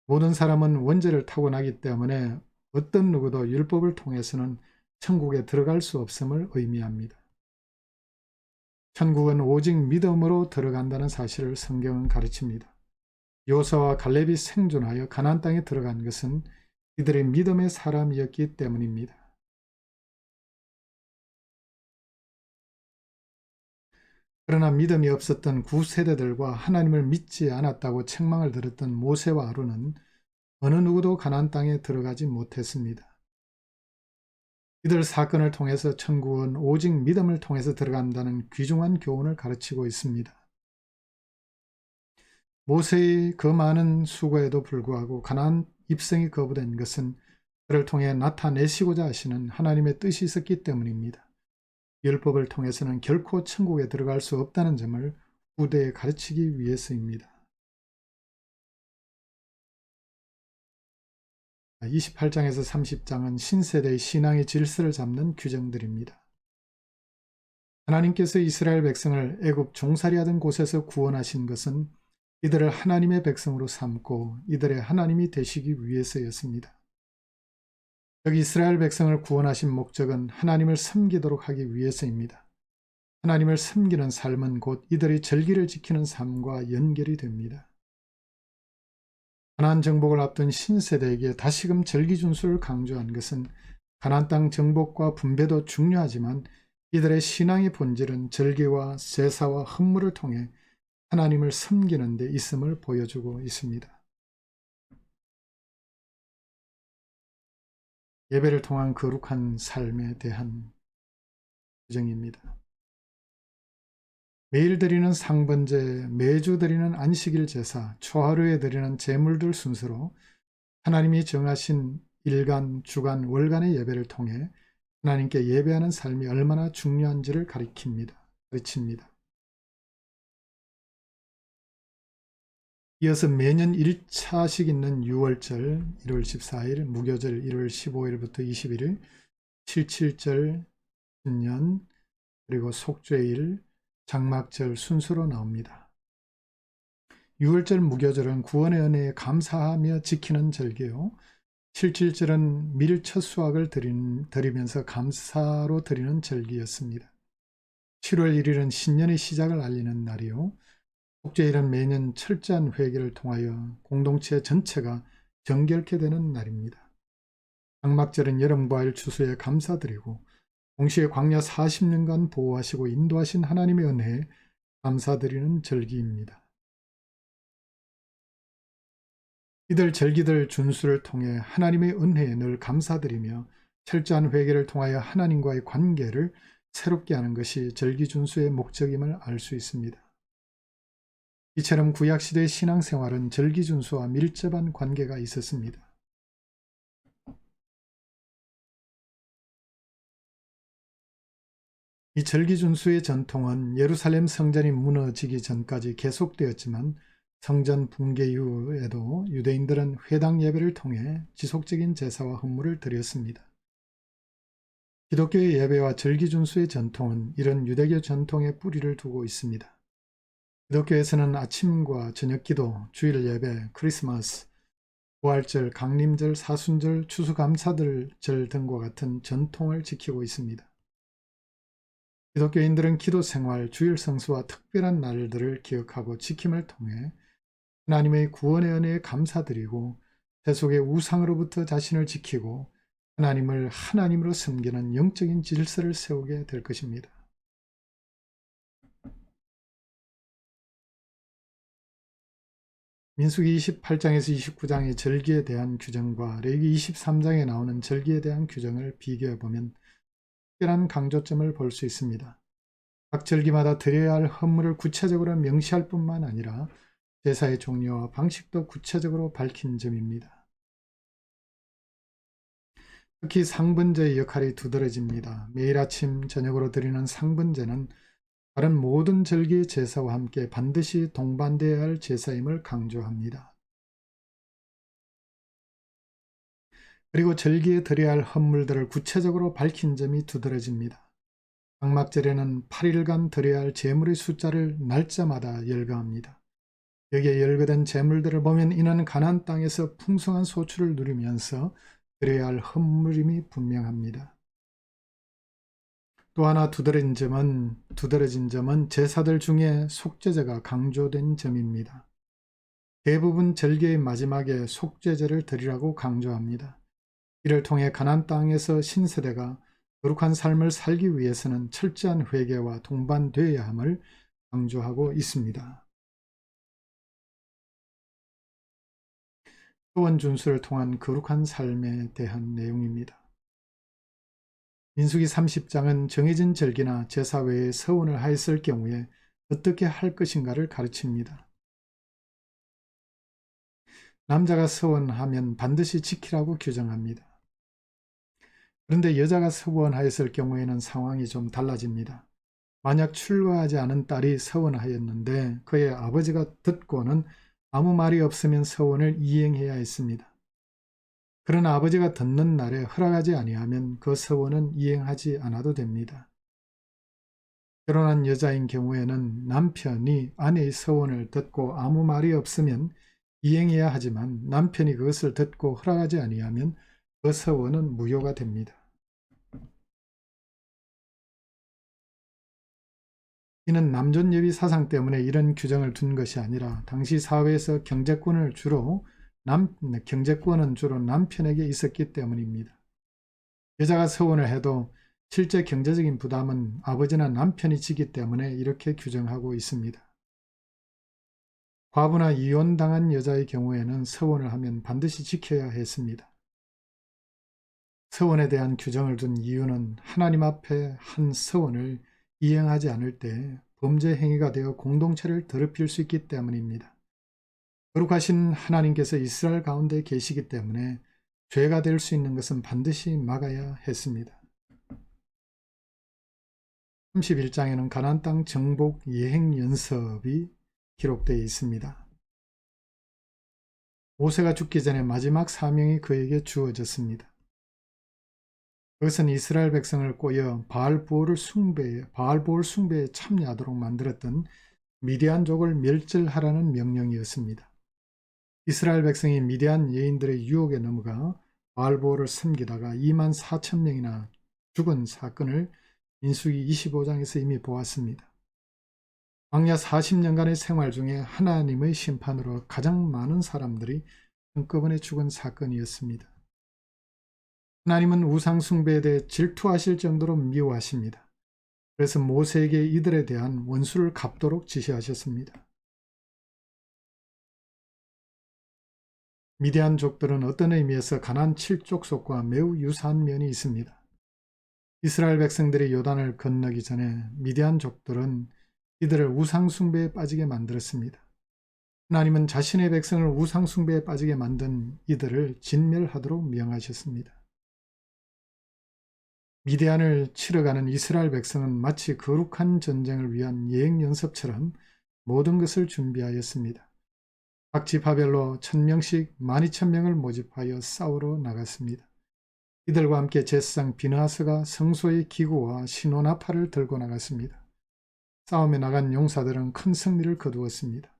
모든 사람은 원죄를 타고나기 때문에 어떤 누구도 율법을 통해서는 천국에 들어갈 수 없음을 의미합니다. 천국은 오직 믿음으로 들어간다는 사실을 성경은 가르칩니다. 요수아와 갈렙이 생존하여 가나안 땅에 들어간 것은 이들의 믿음의 사람이었기 때문입니다. 그러나 믿음이 없었던 구세대들과 하나님을 믿지 않았다고 책망을 들었던 모세와 아론은 어느 누구도 가나안 땅에 들어가지 못했습니다. 이들 사건을 통해서 천국은 오직 믿음을 통해서 들어간다는 귀중한 교훈을 가르치고 있습니다. 모세의 그 많은 수고에도 불구하고 가나안 입성이 거부된 것은 그를 통해 나타내시고자 하시는 하나님의 뜻이 있었기 때문입니다. 율법을 통해서는 결코 천국에 들어갈 수 없다는 점을 후대에 가르치기 위해서입니다. 28장에서 30장은 신세대의 신앙의 질서를 잡는 규정들입니다. 하나님께서 이스라엘 백성을 애굽 종살이하던 곳에서 구원하신 것은 이들을 하나님의 백성으로 삼고 이들의 하나님이 되시기 위해서였습니다. 여기 이스라엘 백성을 구원하신 목적은 하나님을 섬기도록 하기 위해서입니다. 하나님을 섬기는 삶은 곧 이들의 절기를 지키는 삶과 연결이 됩니다. 가나안 정복을 앞둔 신세대에게 다시금 절기 준수를 강조한 것은 가나안 땅 정복과 분배도 중요하지만 이들의 신앙의 본질은 절기와 제사와 헌물을 통해 하나님을 섬기는 데 있음을 보여주고 있습니다. 예배를 통한 거룩한 삶에 대한 규정입니다. 매일 드리는 상번제, 매주 드리는 안식일 제사, 초하루에 드리는 제물들 순서로 하나님이 정하신 일간, 주간, 월간의 예배를 통해 하나님께 예배하는 삶이 얼마나 중요한지를 가르칩니다. 이어서 매년 1차씩 있는 6월절 1월 14일, 무교절 1월 15일부터 21일, 77절 신년, 그리고 속죄일, 장막절 순서로 나옵니다. 6월절 무교절은 구원의 은혜에 감사하며 지키는 절기요. 77절은 밀 첫 수확을 드리면서 감사로 드리는 절기였습니다. 7월 1일은 신년의 시작을 알리는 날이요. 속죄일은 매년 철저한 회개를 통하여 공동체 전체가 정결케 되는 날입니다. 장막절은 여름 과일 추수에 감사드리고 동시에 광야 40년간 보호하시고 인도하신 하나님의 은혜에 감사드리는 절기입니다. 이들 절기들 준수를 통해 하나님의 은혜에 늘 감사드리며 철저한 회개를 통하여 하나님과의 관계를 새롭게 하는 것이 절기 준수의 목적임을 알 수 있습니다. 이처럼 구약시대의 신앙생활은 절기 준수와 밀접한 관계가 있었습니다. 이 절기 준수의 전통은 예루살렘 성전이 무너지기 전까지 계속되었지만 성전 붕괴 이후에도 유대인들은 회당 예배를 통해 지속적인 제사와 헌물을 드렸습니다. 기독교의 예배와 절기 준수의 전통은 이런 유대교 전통에 뿌리를 두고 있습니다. 기독교에서는 아침과 저녁 기도, 주일 예배, 크리스마스, 부활절, 강림절, 사순절, 추수감사절 등과 같은 전통을 지키고 있습니다. 기독교인들은 기도 생활, 주일 성수와 특별한 날들을 기억하고 지킴을 통해 하나님의 구원의 은혜에 감사드리고 세속의 우상으로부터 자신을 지키고 하나님을 하나님으로 섬기는 영적인 질서를 세우게 될 것입니다. 민수기 28장에서 29장의 절기에 대한 규정과 레위기 23장에 나오는 절기에 대한 규정을 비교해보면 특별한 강조점을 볼 수 있습니다. 각 절기마다 드려야 할 헌물을 구체적으로 명시할 뿐만 아니라 제사의 종류와 방식도 구체적으로 밝힌 점입니다. 특히 상번제의 역할이 두드러집니다. 매일 아침 저녁으로 드리는 상번제는 다른 모든 절기의 제사와 함께 반드시 동반되어야 할 제사임을 강조합니다. 그리고 절기에 드려야 할 헌물들을 구체적으로 밝힌 점이 두드러집니다. 장막절에는 8일간 드려야 할 제물의 숫자를 날짜마다 열거합니다. 여기에 열거된 제물들을 보면 이는 가나안 땅에서 풍성한 소출을 누리면서 드려야 할 헌물임이 분명합니다. 또 하나 두드러진 점은 제사들 중에 속죄제가 강조된 점입니다. 대부분 절기의 마지막에 속죄제를 드리라고 강조합니다. 이를 통해 가나안 땅에서 신세대가 거룩한 삶을 살기 위해서는 철저한 회개와 동반되어야 함을 강조하고 있습니다. 서원 준수를 통한 거룩한 삶에 대한 내용입니다. 민수기 30장은 정해진 절기나 제사 외에 서원을 하였을 경우에 어떻게 할 것인가를 가르칩니다. 남자가 서원하면 반드시 지키라고 규정합니다. 그런데 여자가 서원하였을 경우에는 상황이 좀 달라집니다. 만약 출가하지 않은 딸이 서원하였는데 그의 아버지가 듣고는 아무 말이 없으면 서원을 이행해야 했습니다. 그러나 아버지가 듣는 날에 허락하지 아니하면 그 서원은 이행하지 않아도 됩니다. 결혼한 여자인 경우에는 남편이 아내의 서원을 듣고 아무 말이 없으면 이행해야 하지만 남편이 그것을 듣고 허락하지 아니하면 그 서원은 무효가 됩니다. 이는 남존여비 사상 때문에 이런 규정을 둔 것이 아니라 당시 사회에서 경제권은 주로 남편에게 있었기 때문입니다. 여자가 서원을 해도 실제 경제적인 부담은 아버지나 남편이 지기 때문에 이렇게 규정하고 있습니다. 과부나 이혼당한 여자의 경우에는 서원을 하면 반드시 지켜야 했습니다. 서원에 대한 규정을 둔 이유는 하나님 앞에 한 서원을 이행하지 않을 때 범죄 행위가 되어 공동체를 더럽힐 수 있기 때문입니다. 거룩하신 하나님께서 이스라엘 가운데 계시기 때문에 죄가 될 수 있는 것은 반드시 막아야 했습니다. 31장에는 가나안 땅 정복 예행 연습이 기록되어 있습니다. 모세가 죽기 전에 마지막 사명이 그에게 주어졌습니다. 그것은 이스라엘 백성을 꼬여 바알 숭배에 참여하도록 만들었던 미디안족을 멸절하라는 명령이었습니다. 이스라엘 백성이 미디안 여인들의 유혹에 넘어가 바알보를 섬기다가 2만 4천 명이나 죽은 사건을 민수기 25장에서 이미 보았습니다. 광야 40년간의 생활 중에 하나님의 심판으로 가장 많은 사람들이 한꺼번에 죽은 사건이었습니다. 하나님은 우상 숭배에 대해 질투하실 정도로 미워하십니다. 그래서 모세에게 이들에 대한 원수를 갚도록 지시하셨습니다. 미디안족들은 어떤 의미에서 가나안 7족속과 매우 유사한 면이 있습니다. 이스라엘 백성들이 요단을 건너기 전에 미디안족들은 이들을 우상숭배에 빠지게 만들었습니다. 하나님은 자신의 백성을 우상숭배에 빠지게 만든 이들을 진멸하도록 명하셨습니다. 미디안을 치러가는 이스라엘 백성은 마치 거룩한 전쟁을 위한 예행 연습처럼 모든 것을 준비하였습니다. 각 지파별로 1000명씩 12,000명을 모집하여 싸우러 나갔습니다. 이들과 함께 제사장 비느하스가 성소의 기구와 신호나팔을 들고 나갔습니다. 싸움에 나간 용사들은 큰 승리를 거두었습니다.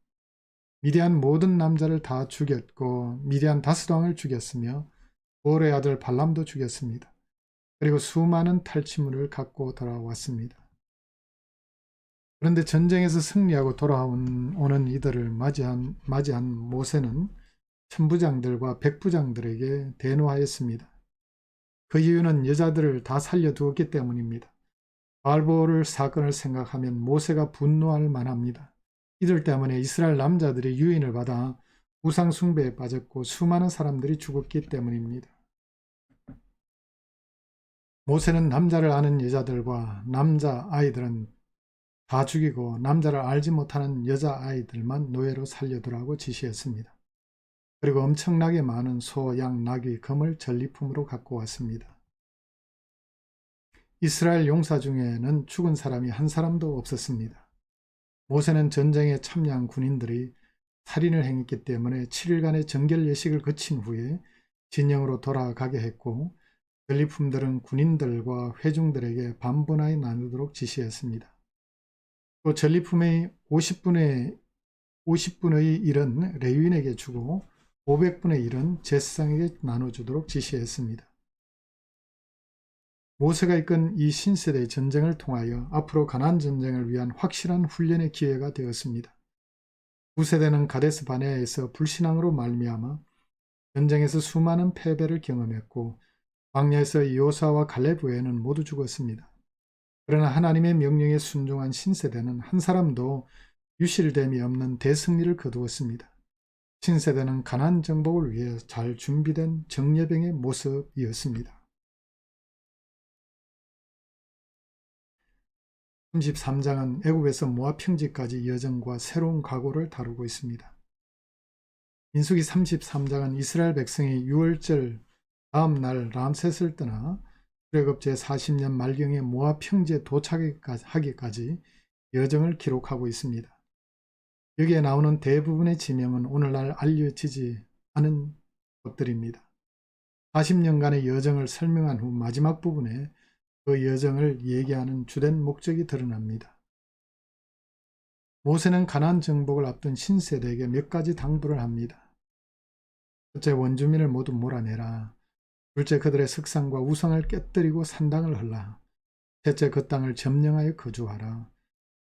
미디안 모든 남자를 다 죽였고 미디안 다스왕을 죽였으며 보르의 아들 발람도 죽였습니다. 그리고 수많은 탈취물을 갖고 돌아왔습니다. 그런데 전쟁에서 승리하고 돌아오는 이들을 맞이한 모세는 천부장들과 백부장들에게 대노하였습니다. 그 이유는 여자들을 다 살려두었기 때문입니다. 바알보를 사건을 생각하면 모세가 분노할 만합니다. 이들 때문에 이스라엘 남자들이 유인을 받아 우상 숭배에 빠졌고 수많은 사람들이 죽었기 때문입니다. 모세는 남자를 아는 여자들과 남자 아이들은 다 죽이고 남자를 알지 못하는 여자 아이들만 노예로 살려두라고 지시했습니다. 그리고 엄청나게 많은 소, 양, 나귀, 금을 전리품으로 갖고 왔습니다. 이스라엘 용사 중에는 죽은 사람이 한 사람도 없었습니다. 모세는 전쟁에 참여한 군인들이 살인을 행했기 때문에 7일간의 정결 예식을 거친 후에 진영으로 돌아가게 했고 전리품들은 군인들과 회중들에게 반분하여 나누도록 지시했습니다. 또 전리품의 50분의 1은 레위인에게 주고 500분의 1은 제사장에게 나눠주도록 지시했습니다. 모세가 이끈 이 신세대의 전쟁을 통하여 앞으로 가나안 전쟁을 위한 확실한 훈련의 기회가 되었습니다. 9세대는 가데스 바네아에서 불신앙으로 말미암아 전쟁에서 수많은 패배를 경험했고 광야에서 여호수아와 갈렙 외에는 모두 죽었습니다. 그러나 하나님의 명령에 순종한 신세대는 한 사람도 유실됨이 없는 대승리를 거두었습니다. 신세대는 가나안 정복을 위해 잘 준비된 정예병의 모습이었습니다. 33장은 애굽에서 모압 평지까지 여정과 새로운 각오를 다루고 있습니다. 민수기 33장은 이스라엘 백성이 6월절 다음 날 람셋을 떠나 출애굽 제40년 말경에 모압 평지에 도착하기까지 여정을 기록하고 있습니다. 여기에 나오는 대부분의 지명은 오늘날 알려지지 않은 것들입니다. 40년간의 여정을 설명한 후 마지막 부분에 그 여정을 얘기하는 주된 목적이 드러납니다. 모세는 가나안 정복을 앞둔 신세대에게 몇 가지 당부를 합니다. 첫째, 원주민을 모두 몰아내라. 둘째, 그들의 석상과 우상을 깨뜨리고 산당을 헐라. 셋째, 그 땅을 점령하여 거주하라.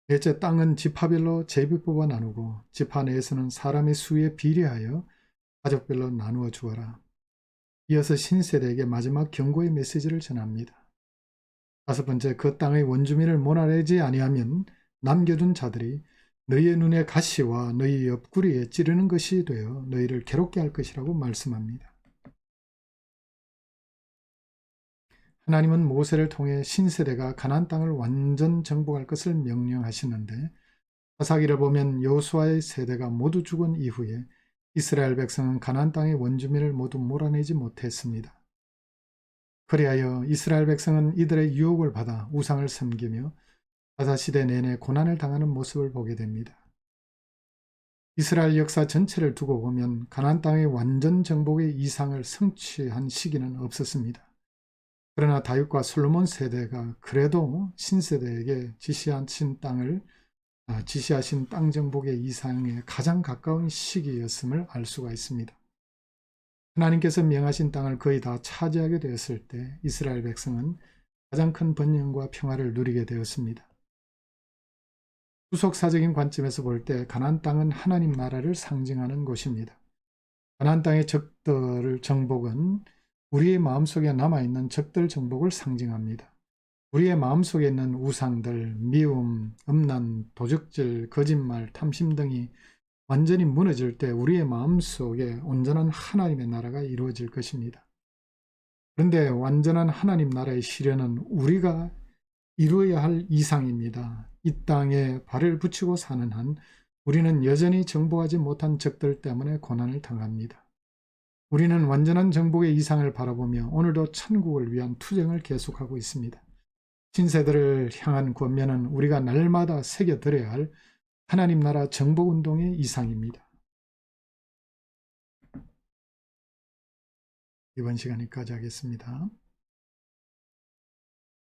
넷째, 땅은 지파별로 제비 뽑아 나누고 지파 내에서는 사람의 수에 비례하여 가족별로 나누어 주어라. 이어서 신세대에게 마지막 경고의 메시지를 전합니다. 다섯 번째, 그 땅의 원주민을 몰아내지 아니하면 남겨둔 자들이 너희의 눈에 가시와 너희 옆구리에 찌르는 것이 되어 너희를 괴롭게 할 것이라고 말씀합니다. 하나님은 모세를 통해 신세대가 가나안 땅을 완전 정복할 것을 명령하시는데 사사기를 보면 여호수아의 세대가 모두 죽은 이후에 이스라엘 백성은 가나안 땅의 원주민을 모두 몰아내지 못했습니다. 그리하여 이스라엘 백성은 이들의 유혹을 받아 우상을 섬기며 사사시대 내내 고난을 당하는 모습을 보게 됩니다. 이스라엘 역사 전체를 두고 보면 가나안 땅의 완전 정복의 이상을 성취한 시기는 없었습니다. 그러나 다윗과 솔로몬 세대가 그래도 신세대에게 지시하신 땅 정복의 이상에 가장 가까운 시기였음을 알 수가 있습니다. 하나님께서 명하신 땅을 거의 다 차지하게 되었을 때 이스라엘 백성은 가장 큰 번영과 평화를 누리게 되었습니다. 후속사적인 관점에서 볼 때 가나안 땅은 하나님 나라를 상징하는 곳입니다. 가나안 땅의 적들 정복은 우리의 마음속에 남아있는 적들 정복을 상징합니다. 우리의 마음속에 있는 우상들, 미움, 음란, 도적질, 거짓말, 탐심 등이 완전히 무너질 때 우리의 마음속에 온전한 하나님의 나라가 이루어질 것입니다. 그런데 완전한 하나님 나라의 실현은 우리가 이루어야 할 이상입니다. 이 땅에 발을 붙이고 사는 한 우리는 여전히 정복하지 못한 적들 때문에 고난을 당합니다. 우리는 완전한 정복의 이상을 바라보며 오늘도 천국을 위한 투쟁을 계속하고 있습니다. 신세대를 향한 권면은 우리가 날마다 새겨들어야 할 하나님 나라 정복운동의 이상입니다. 이번 시간 여기까지 하겠습니다.